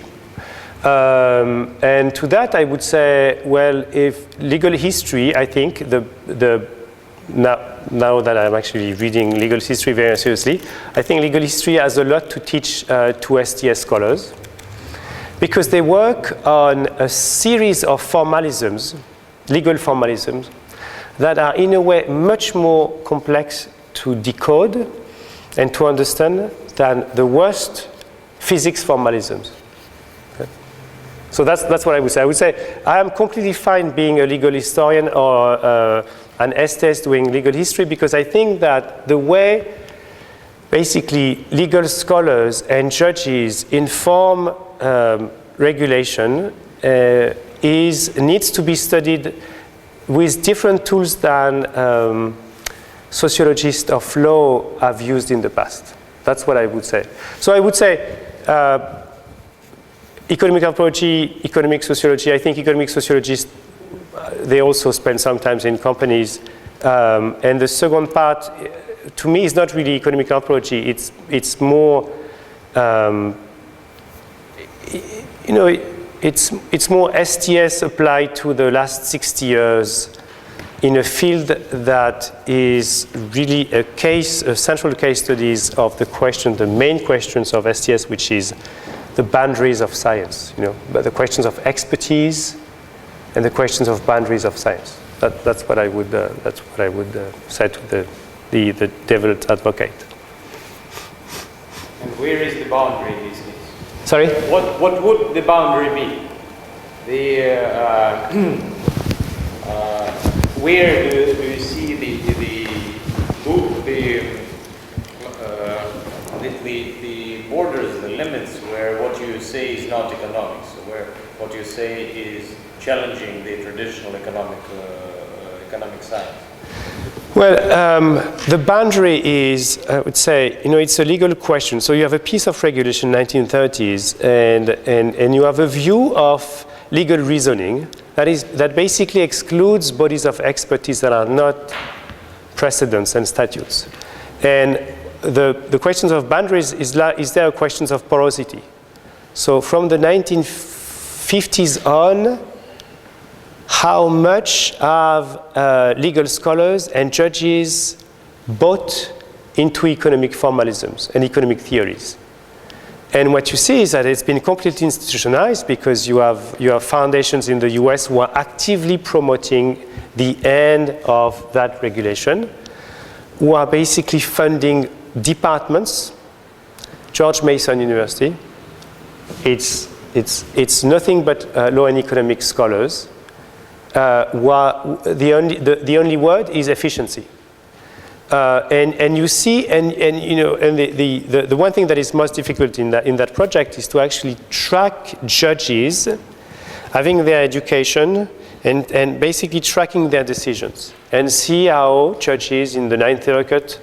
And to that I would say, well, if legal history, I think now that I'm actually reading legal history very seriously, I think legal history has a lot to teach to STS scholars, because they work on a series of formalisms, legal formalisms, that are in a way much more complex to decode and to understand than the worst physics formalisms. Okay? So that's what I would say. I would say I am completely fine being a legal historian or an STS doing legal history, because I think that the way basically legal scholars and judges inform regulation needs to be studied with different tools than sociologists of law have used in the past. That's what I would say. So I would say economic anthropology, economic sociology. I think economic sociologists, they also spend some time in companies. And the second part, to me, is not really economic anthropology. It's more it's more STS applied to the last 60 years in a field that is really a central case studies of the main questions of STS, which is the boundaries of science. But the questions of expertise and the questions of boundaries of science. That's what I would say to the devil's advocate. And where is the boundary in this case? Sorry? What would the boundary be? Where do you see the borders, the limits, where what you say is not economics, where what you say is challenging the traditional economic science? Well, the boundary is, I would say, it's a legal question. So you have a piece of regulation, 1930s, and you have a view of legal reasoning that basically excludes bodies of expertise that are not precedents and statutes. And the questions of boundaries is there questions of porosity. So from the 1950s on, how much have legal scholars and judges bought into economic formalisms and economic theories? And what you see is that it's been completely institutionalized, because you have foundations in the US who are actively promoting the end of that regulation, who are basically funding departments. George Mason University, it's nothing but law and economics scholars. The only word is efficiency, and you see, the one thing that is most difficult in that project is to actually track judges having their education and basically tracking their decisions, and see how judges in the Ninth Circuit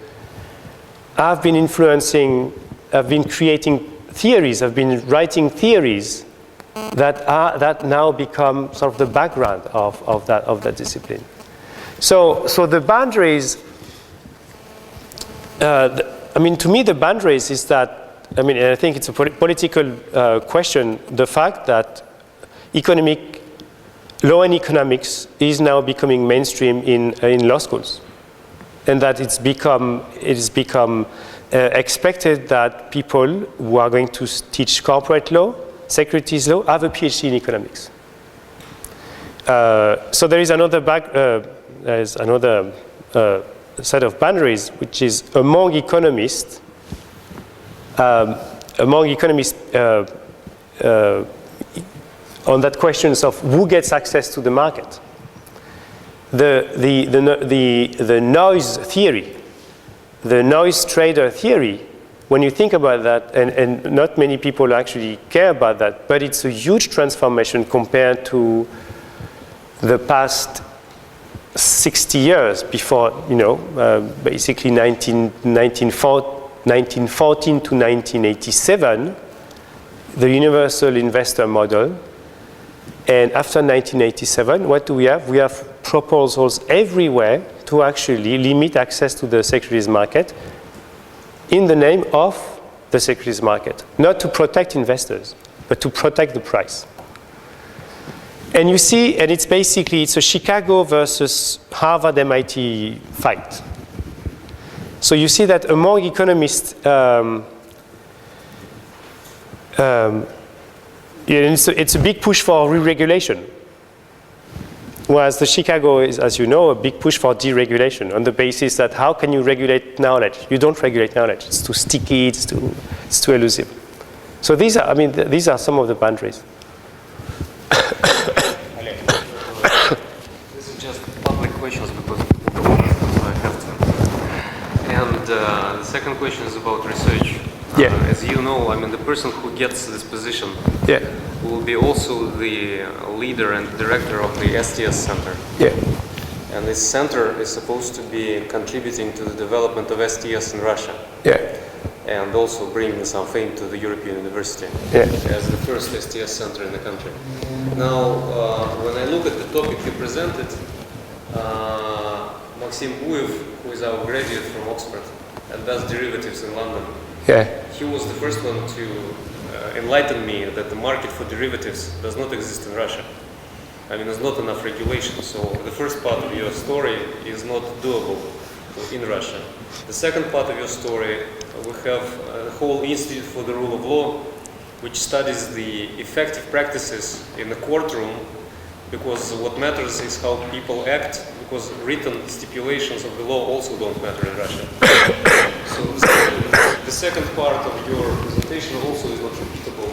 have been creating theories, have been writing theories that now become sort of the background of that discipline. So the boundaries, I mean, to me, the boundaries is that, I mean, I think it's a political question, the fact that law and economics is now becoming mainstream in law schools, and that it's become expected that people who are going to teach corporate law, securities law, have a PhD in economics. So there is another set of boundaries, which is among economists on that questions of who gets access to the market. The noise theory, the noise trader theory, when you think about that, and not many people actually care about that, but it's a huge transformation compared to the past 60 years before, basically 1914 to 1987, the universal investor model. And after 1987, what do we have? We have proposals everywhere to actually limit access to the securities market in the name of the securities market. Not to protect investors, but to protect the price. And you see, and it's a Chicago versus Harvard MIT fight. So you see that among economists, it's a big push for re-regulation. Whereas the Chicago is, as you know, a big push for deregulation on the basis that how can you regulate knowledge? You don't regulate knowledge. It's too sticky, it's too elusive. So these are some of the boundaries. This is just public questions because I have to. And the second question is about research. Yeah. As you know, the person who gets this position will be also the leader and director of the STS Center. Yeah. And this center is supposed to be contributing to the development of STS in Russia. Yeah. And also bringing some fame to the European University as the first STS center in the country. Now, when I look at the topic you presented, Maxim Buev, who is our graduate from Oxford and does derivatives in London, he was the first one to enlighten me that the market for derivatives does not exist in Russia. There's not enough regulation, so the first part of your story is not doable in Russia. The second part of your story, we have a whole Institute for the Rule of Law, which studies the effective practices in the courtroom, because what matters is how people act, because written stipulations of the law also don't matter in Russia. So the second part of your presentation also is not repeatable.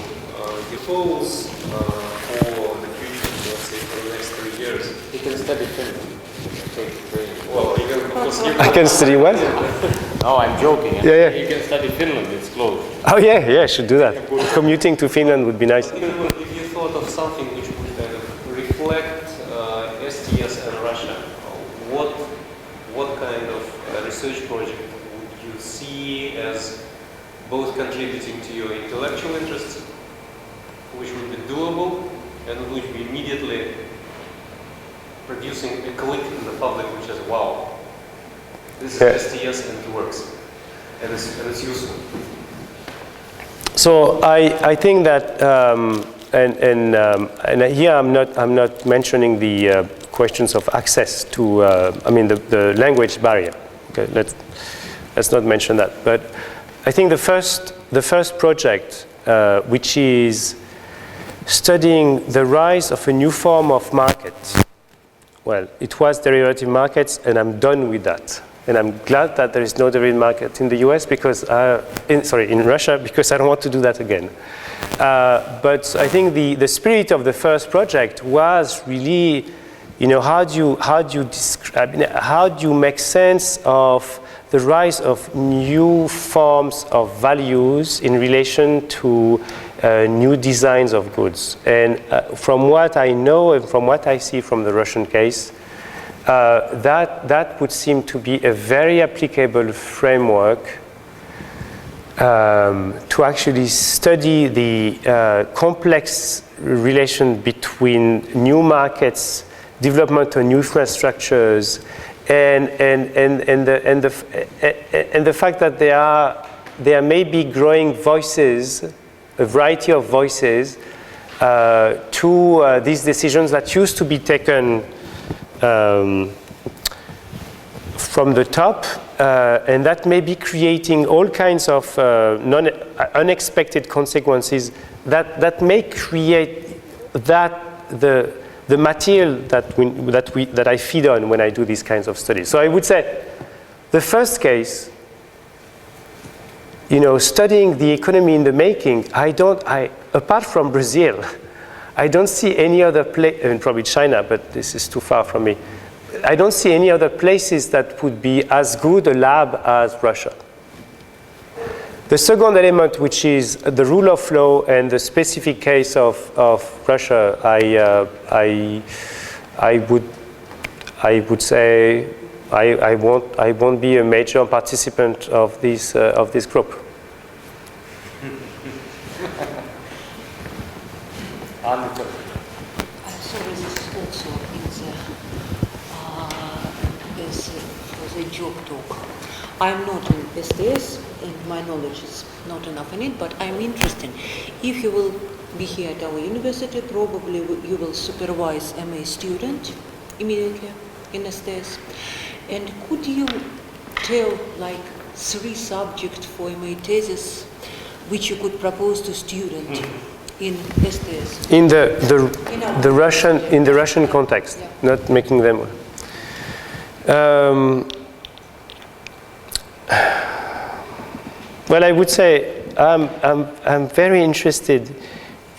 Defaults for the future, let's say for the next 3 years. You can study Finland. Well, you can, because you I can study what? No, I'm joking. Yeah. You can study Finland, it's close. Oh yeah, I should do that. Commuting to Finland would be nice. If you thought of something which would reflect STS and Russia, what kind of research project would you see as both contributing to your intellectual interests, which would be doable, and which would be immediately producing a click in the public which says, wow, this is STS and it works, and it's useful. So I think that, and here I'm not mentioning the questions of access to, the language barrier. Okay, let's not mention that. But I think the first project, which is studying the rise of a new form of market. Well, it was derivative markets, and I'm done with that. And I'm glad that there is no derivative market in the US because, in Russia, because I don't want to do that again. But I think the spirit of the first project was really, how do you make sense of the rise of new forms of values in relation to new designs of goods. And from what I know and from what I see from the Russian case, that would seem to be a very applicable framework to actually study the complex relation between new markets, development of new infrastructures, and the fact that there may be growing voices, a variety of voices, to these decisions that used to be taken from the top, and that may be creating all kinds of unexpected consequences that may create the material that I feed on when I do these kinds of studies. So I would say the first case, studying the economy in the making, apart from Brazil, I don't see any other place, and probably China, but this is too far from me. I don't see any other places that would be as good a lab as Russia. The second element, which is the rule of law and the specific case of Russia, I would say I won't be a major participant of this group. Sorry, this is also was a joke talk. I'm not in STS, and my knowledge is not enough in it, but I'm interested. If you will be here at our university, probably you will supervise MA student immediately in STS. And could you tell like 3 subjects for MA thesis which you could propose to student in STS? In the Russian context, yeah. Not making them. Well, I would say I'm very interested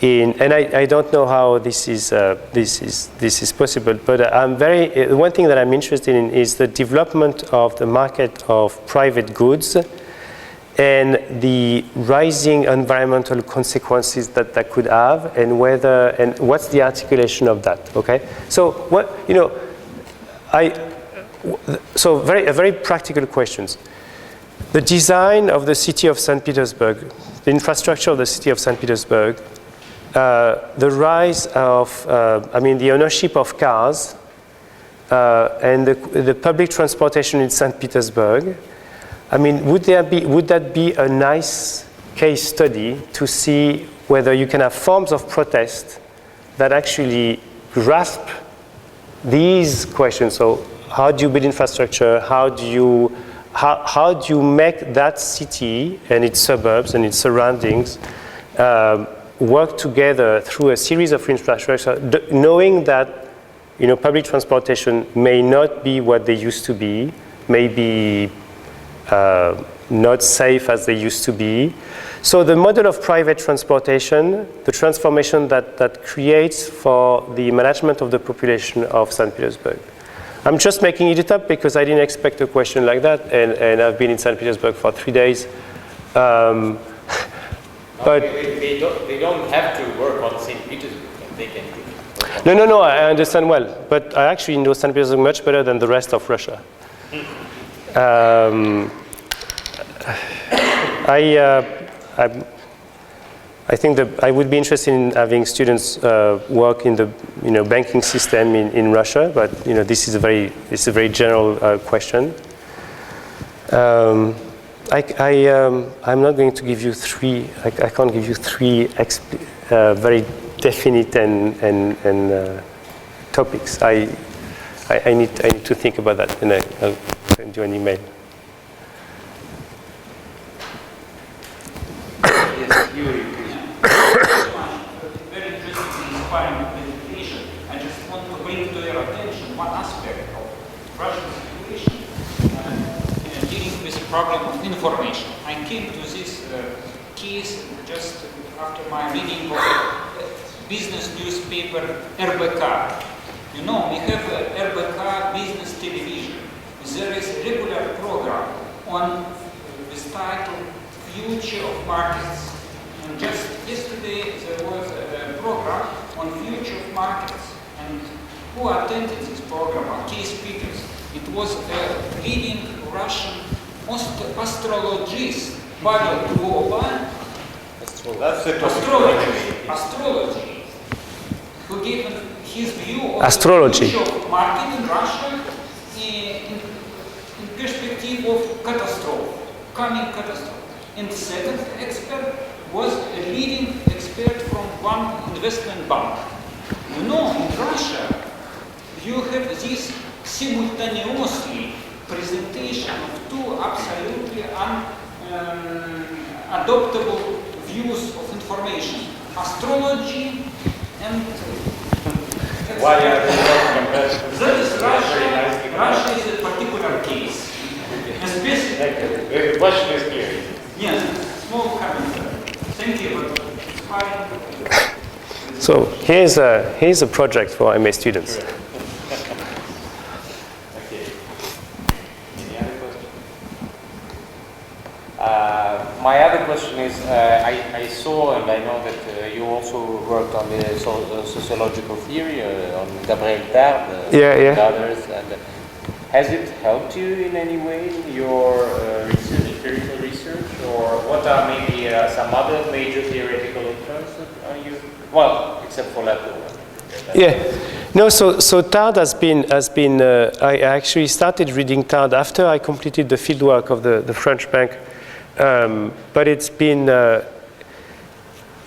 in, and I don't know how this is possible, but one thing that I'm interested in is the development of the market of private goods and the rising environmental consequences that could have, and what's the articulation of that? Okay, so a very practical questions. The design of the city of St. Petersburg, the infrastructure of the city of St. Petersburg, the rise of, the ownership of cars, and the public transportation in St. Petersburg. Would that be a nice case study to see whether you can have forms of protest that actually grasp these questions? So, how do you build infrastructure? How do you make that city and its suburbs and its surroundings work together through a series of infrastructure, knowing that public transportation may not be what they used to be, may be not safe as they used to be. So the model of private transportation, the transformation that creates for the management of the population of St. Petersburg. I'm just making it up because I didn't expect a question like that, and I've been in St. Petersburg for 3 days. But they don't have to work on St. Petersburg. They can No, I understand well, but I actually know St. Petersburg much better than the rest of Russia. I think that I would be interested in having students work in the banking system in Russia, but this is a very general question. I'm not going to give you 3. I can't give you 3 very definite and topics. I need to think about that, and I'll send you an email. Yes, Yuri. Very interesting, inspiring presentation. I just want to bring to your attention one aspect of Russian situation dealing with the problem of information. I came to this case just after my reading of business newspaper RBK. We have RBK business television. There is a regular program on this title Future of Markets. And just yesterday there was a program on future of markets. And who attended this program are key speakers. It was a leading Russian astrologist Pavel Dvova, astrology, who gave his view of astrology. the future of market in Russia in perspective of catastrophe, coming catastrophe. And the second expert was a leading expert from one investment bank. You know, in Russia, you have this simultaneously presentation of two absolutely unadoptable views of information: astrology and. Why are they not compatible? That is Russia. Russia is a particular case. Especially. Thank you. The question is clear. Yes, small comment. Thank you. But it's fine. So here's a project for MA students. Okay. Any other question? My other question is, I saw and I know that you also worked on the sociological theory on Gabriel Tard and others. And has it helped you in any way in your research, empirical research, or what are maybe some other major theoretical influences on you? Well, except for Lector. Yeah, no. So Tard has been. I actually started reading Tard after I completed the fieldwork of the French bank, but it's been.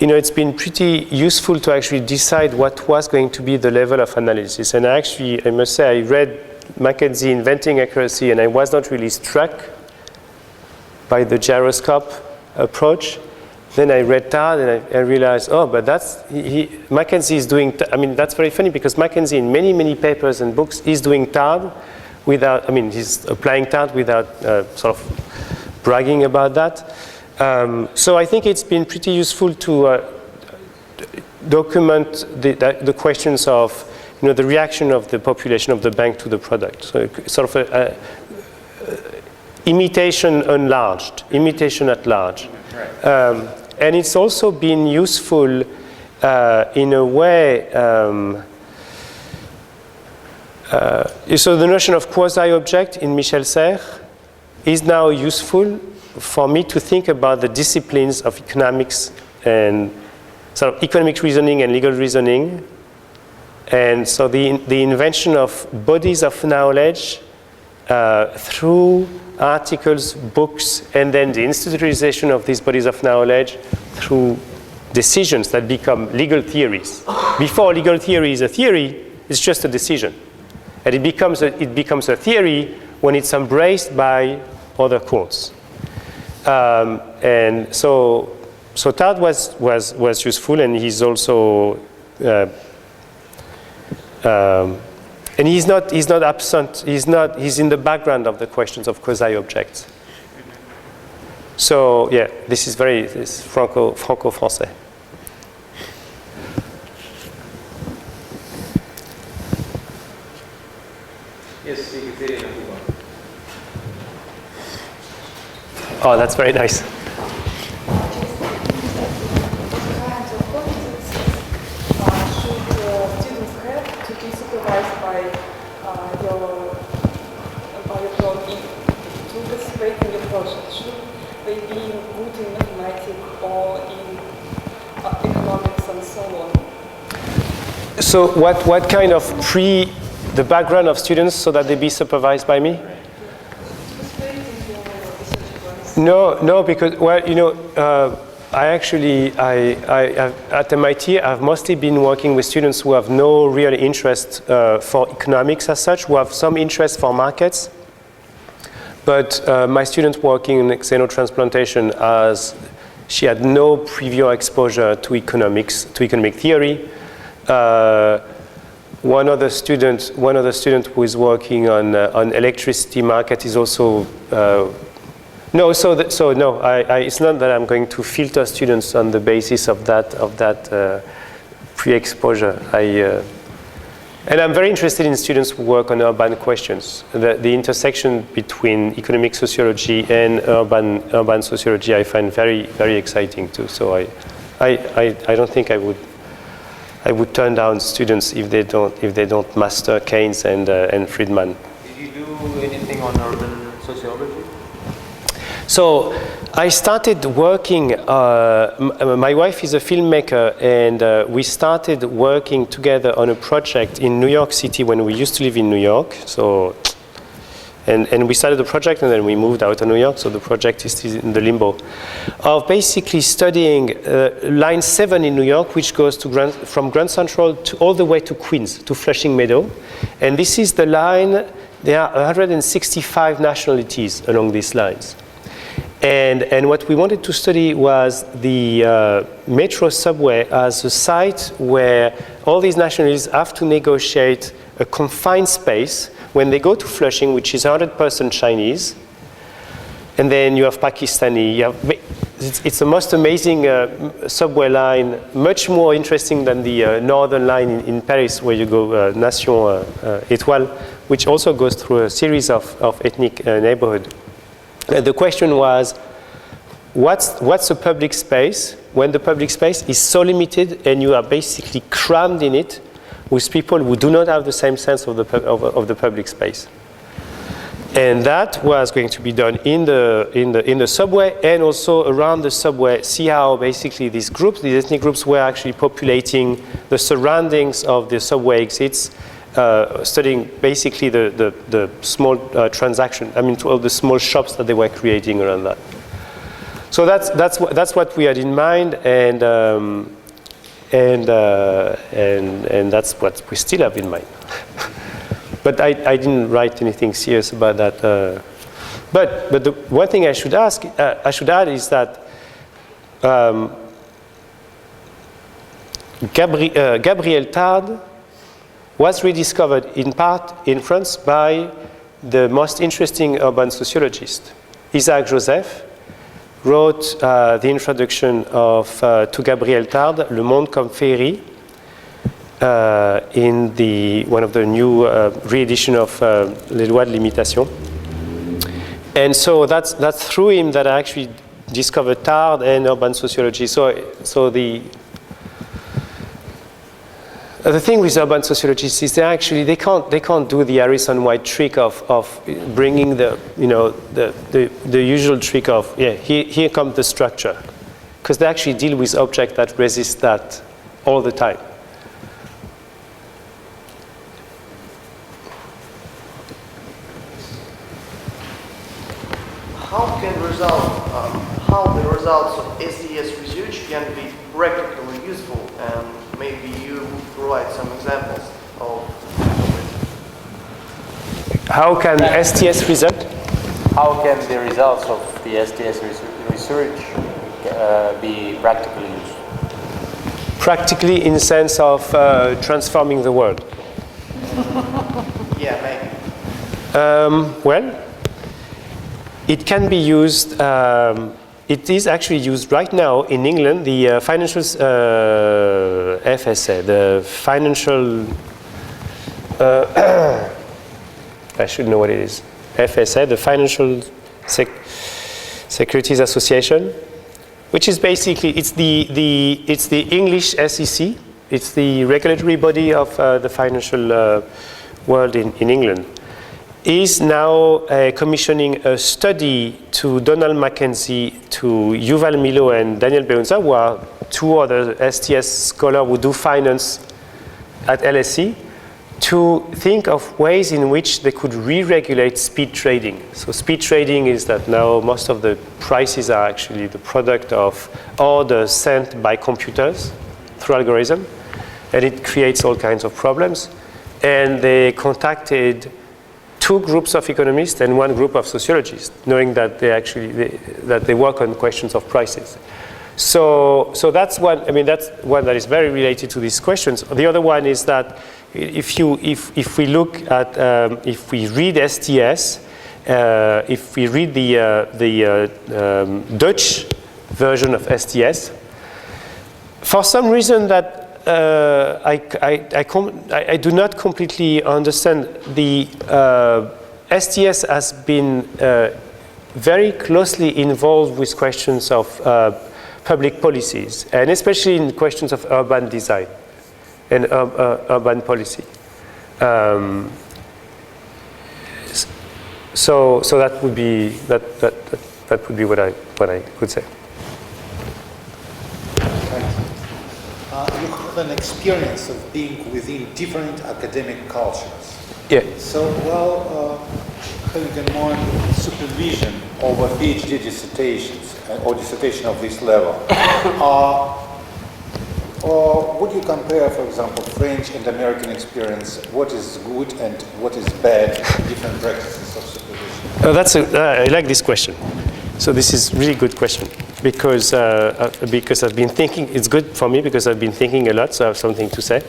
It's been pretty useful to actually decide what was going to be the level of analysis. And I must say, I read Mackenzie Inventing Accuracy, and I was not really struck by the gyroscope approach. Then I read Tard, and I realized, but that's Mackenzie is doing. That's very funny because Mackenzie, in many papers and books, is doing Tard without. He's applying Tard without sort of bragging about that. So I think it's been pretty useful to document the questions of the reaction of the population of the bank to the product. So sort of a imitation at large. Right. And it's also been useful in a way. So the notion of quasi-object in Michel Serres is now useful for me to think about the disciplines of economics and sort of economic reasoning and legal reasoning. And so the invention of bodies of knowledge through articles, books, and then the institutionalization of these bodies of knowledge through decisions that become legal theories. Before legal theory is a theory, it's just a decision. And it becomes a theory when it's embraced by other courts. And so Tard was useful, and he's also and he's not absent. He's in the background of the questions of quasi-objects. So yeah, this is franco-français. Yes, Ekaterina. Oh, that's very nice. Should they be good in mathematics or in economics and so on? So what kind of the background of students so that they be supervised by me? No, because I at MIT I've mostly been working with students who have no real interest for economics as such, who have some interest for markets. But my student working in xenotransplantation, she had no previous exposure to economic theory. One other student who is working on electricity market is also no. It's not that I'm going to filter students on the basis of that pre-exposure. And I'm very interested in students who work on urban questions. The intersection between economic sociology and urban sociology I find very, very exciting too. So I don't think I would turn down students if they don't master Keynes and Friedman. Did you do anything on urban sociology? So I started working, my wife is a filmmaker, and we started working together on a project in New York City when we used to live in New York. So, and we started the project and then we moved out of New York, so the project is still in the limbo. Of basically studying line 7 in New York, which goes to from Grand Central all the way to Queens, to Flushing Meadow. And this is the line, there are 165 nationalities along these lines. And what we wanted to study was the metro subway as a site where all these nationalities have to negotiate a confined space when they go to Flushing, which is 100% Chinese. And then you have Pakistani. It's the most amazing subway line, much more interesting than the northern line in Paris, where you go Nation Étoile, which also goes through a series of ethnic neighborhoods. The question was, what's a public space when the public space is so limited and you are basically crammed in it with people who do not have the same sense of the public space? And that was going to be done in the subway and also around the subway. See how basically these groups, these ethnic groups, were actually populating the surroundings of the subway exits. Studying basically the small transaction, all the small shops that they were creating around that. So that's what we had in mind, and that's what we still have in mind. But I didn't write anything serious about that. But the one thing I should add is that Gabriel Tarde was rediscovered in part in France by the most interesting urban sociologist. Isaac Joseph wrote the introduction to Gabriel Tarde, Le Monde comme Féerie, in one of the new re-edition of Les Lois de l'Imitation. And so that's through him that I actually discovered Tarde and urban sociology. So the thing with urban sociologists is they can't do the Harrison White trick of bringing the usual trick of here comes the structure, because they actually deal with objects that resist that all the time. How the results of STS research can be practically useful, and maybe you provide some examples of it. How can STS result? How can the results of the STS research be practically used? Practically in the sense of transforming the world. Yeah, maybe. Well, it can be used. It is actually used right now in England. The financial FSA, the financial. I should know what it is. FSA, the Financial Securities Association, which is basically it's the English SEC. It's the regulatory body of the financial world in England. Is now commissioning a study to Donald Mackenzie, to Yuval Milo and Daniel Beunza, who are two other STS scholars who do finance at LSE, to think of ways in which they could re-regulate speed trading. So speed trading is that now most of the prices are actually the product of orders sent by computers through algorithm, and it creates all kinds of problems. And they contacted two groups of economists and one group of sociologists, knowing that they work on questions of prices. So that's one. That's one that is very related to these questions. The other one is that if we look at if we read STS, if we read the Dutch version of STS, for some reason that I do not completely understand, the STS has been very closely involved with questions of public policies, and especially in questions of urban design and urban policy. So that would be That would be what I would say. You have an experience of being within different academic cultures. Yeah. So, having in mind supervision over PhD dissertations or dissertation of this level, or would you compare, for example, French and American experience? What is good and what is bad in different practices of supervision? I like this question. So this is really good question because I've been thinking. It's good for me because I've been thinking a lot, so I have something to say.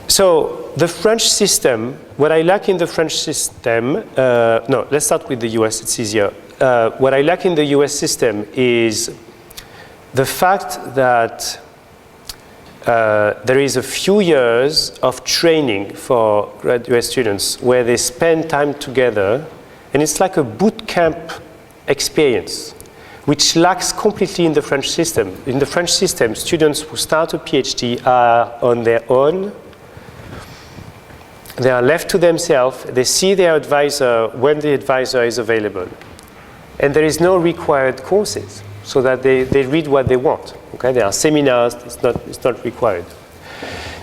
So the French system, what I like in the French system, no, let's start with the US, it's easier. What I like in the US system is the fact that there is a few years of training for graduate students where they spend time together, and it's like a boot camp experience, which lacks completely in the French system. In the French system, students who start a PhD are on their own. They are left to themselves. They see their advisor when the advisor is available. And there is no required courses, so that they read what they want. Okay? There are seminars, it's not required.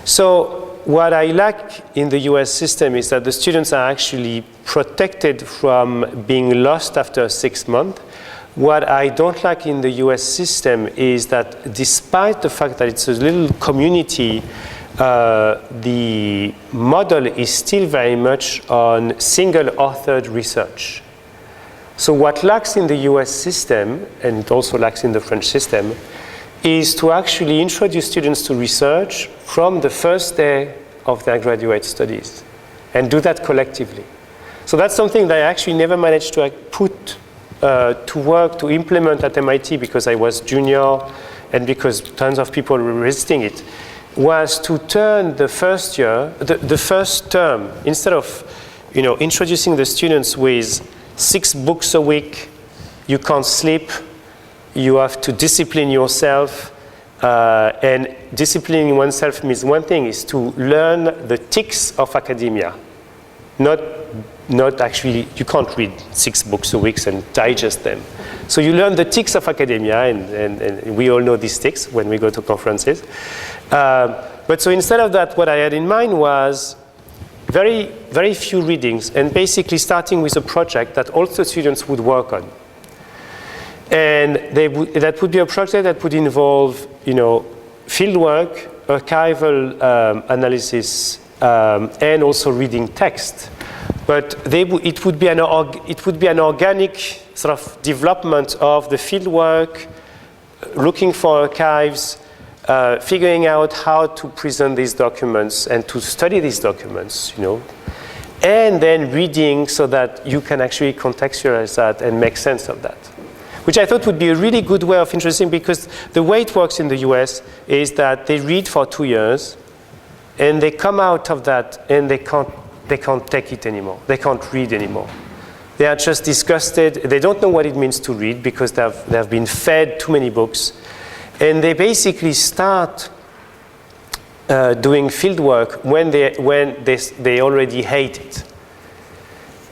So what I like in the US system is that the students are actually protected from being lost after 6 months. What I don't like in the US system is that despite the fact that it's a little community, the model is still very much on single-authored research. So what lacks in the US system, and it also lacks in the French system, is to actually introduce students to research from the first day of their graduate studies and do that collectively. So that's something that I actually never managed to put to work, to implement at MIT because I was junior and because tons of people were resisting it, was to turn the first year, the first term, instead of introducing the students with 6 books a week, you can't sleep, you have to discipline yourself, and disciplining oneself means one thing, is to learn the tics of academia. Not actually, you can't read 6 books a week and digest them. So you learn the tics of academia, and we all know these tics when we go to conferences. But so instead of that, what I had in mind was very, very few readings, and basically starting with a project that all the students would work on. And that would be a project that would involve, fieldwork, archival analysis, and also reading text. But it would be an organic sort of development of the fieldwork, looking for archives, figuring out how to present these documents and to study these documents, and then reading so that you can actually contextualize that and make sense of that. Which I thought would be a really good way of introducing, because the way it works in the US is that they read for 2 years, and they come out of that and they can't take it anymore. They can't read anymore. They are just disgusted. They don't know what it means to read because they have been fed too many books. And they basically start doing field work when they already hate it.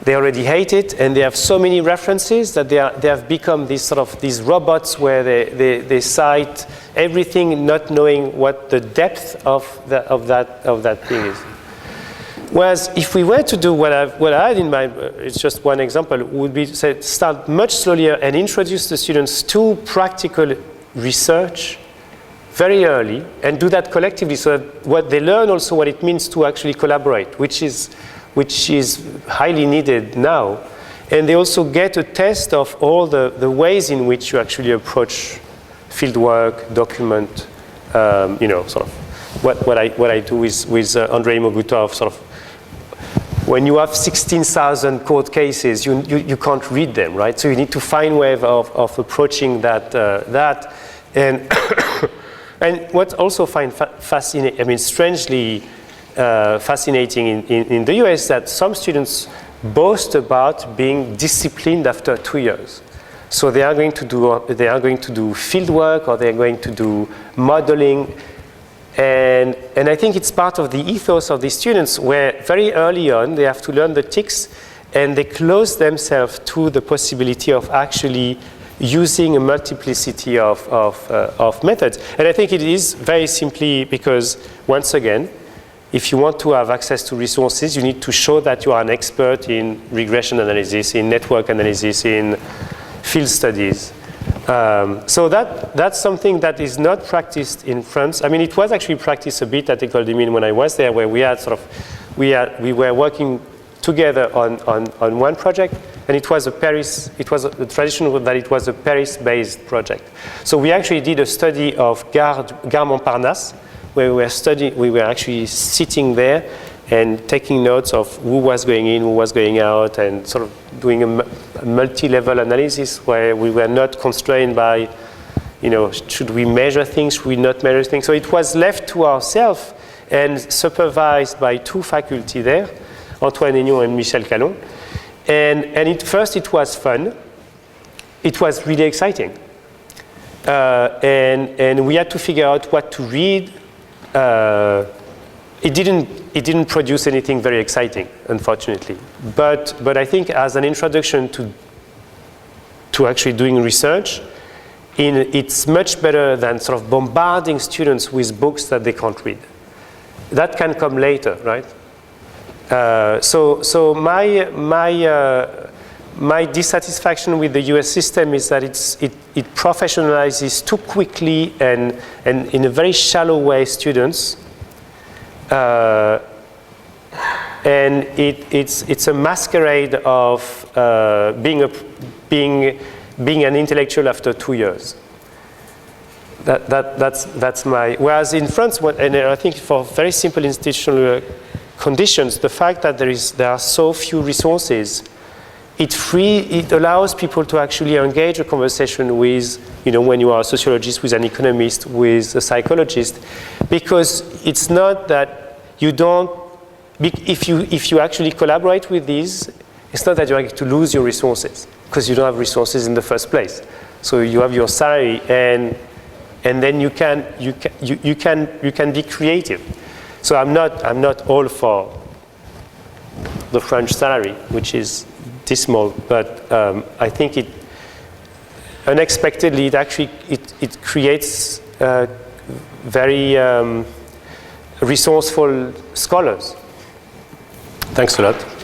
They already hate it, and they have so many references that they have become these robots where they cite everything, not knowing what the depth of that thing is. Whereas if we were to do what I had in mind, it's just one example, would be to start much slower and introduce the students to practical research very early and do that collectively, so that what they learn also what it means to actually collaborate, which is highly needed now. And they also get a test of all the ways in which you actually approach fieldwork, document, sort of what I do with Andrei Mogutov, sort of, when you have 16,000 court cases, you can't read them, right? So you need to find ways of approaching that. And and what also fascinating, strangely fascinating in the US, that some students boast about being disciplined after 2 years. So they are going to do field work, or they are going to do modeling. And I think it's part of the ethos of these students, where very early on they have to learn the tics and they close themselves to the possibility of actually using a multiplicity of methods. And I think it is very simply because, once again, if you want to have access to resources, you need to show that you are an expert in regression analysis, in network analysis, in field studies. So that's something that is not practiced in France. I mean, it was actually practiced a bit at École des Mines when I was there, where we were working together on one project, and it was a tradition that it was a Paris-based project. So we actually did a study of Gare Montparnasse, where we were actually sitting there and taking notes of who was going in, who was going out, and sort of doing a multi-level analysis where we were not constrained by, should we measure things, should we not measure things? So it was left to ourselves and supervised by two faculty there, Antoine Aignon and Michel Callon. And at first it was fun. It was really exciting. And we had to figure out what to read. It didn't produce anything very exciting, unfortunately. But I think as an introduction to actually doing research, it's much better than sort of bombarding students with books that they can't read. That can come later, right? So my dissatisfaction with the US system is that it professionalizes too quickly and in a very shallow way students. And it's a masquerade of being an intellectual after 2 years. That's my. Whereas in France, and I think for very simple institutional conditions, the fact that there are so few resources, it allows people to actually engage a conversation with, when you are a sociologist, with an economist, with a psychologist, because it's not that you don't. If you actually collaborate with these, it's not that you're going to lose your resources, because you don't have resources in the first place. So you have your salary, and then you can be creative. So I'm not all for the French salary, which is dismal, but I think unexpectedly it creates very resourceful scholars. Thanks a lot.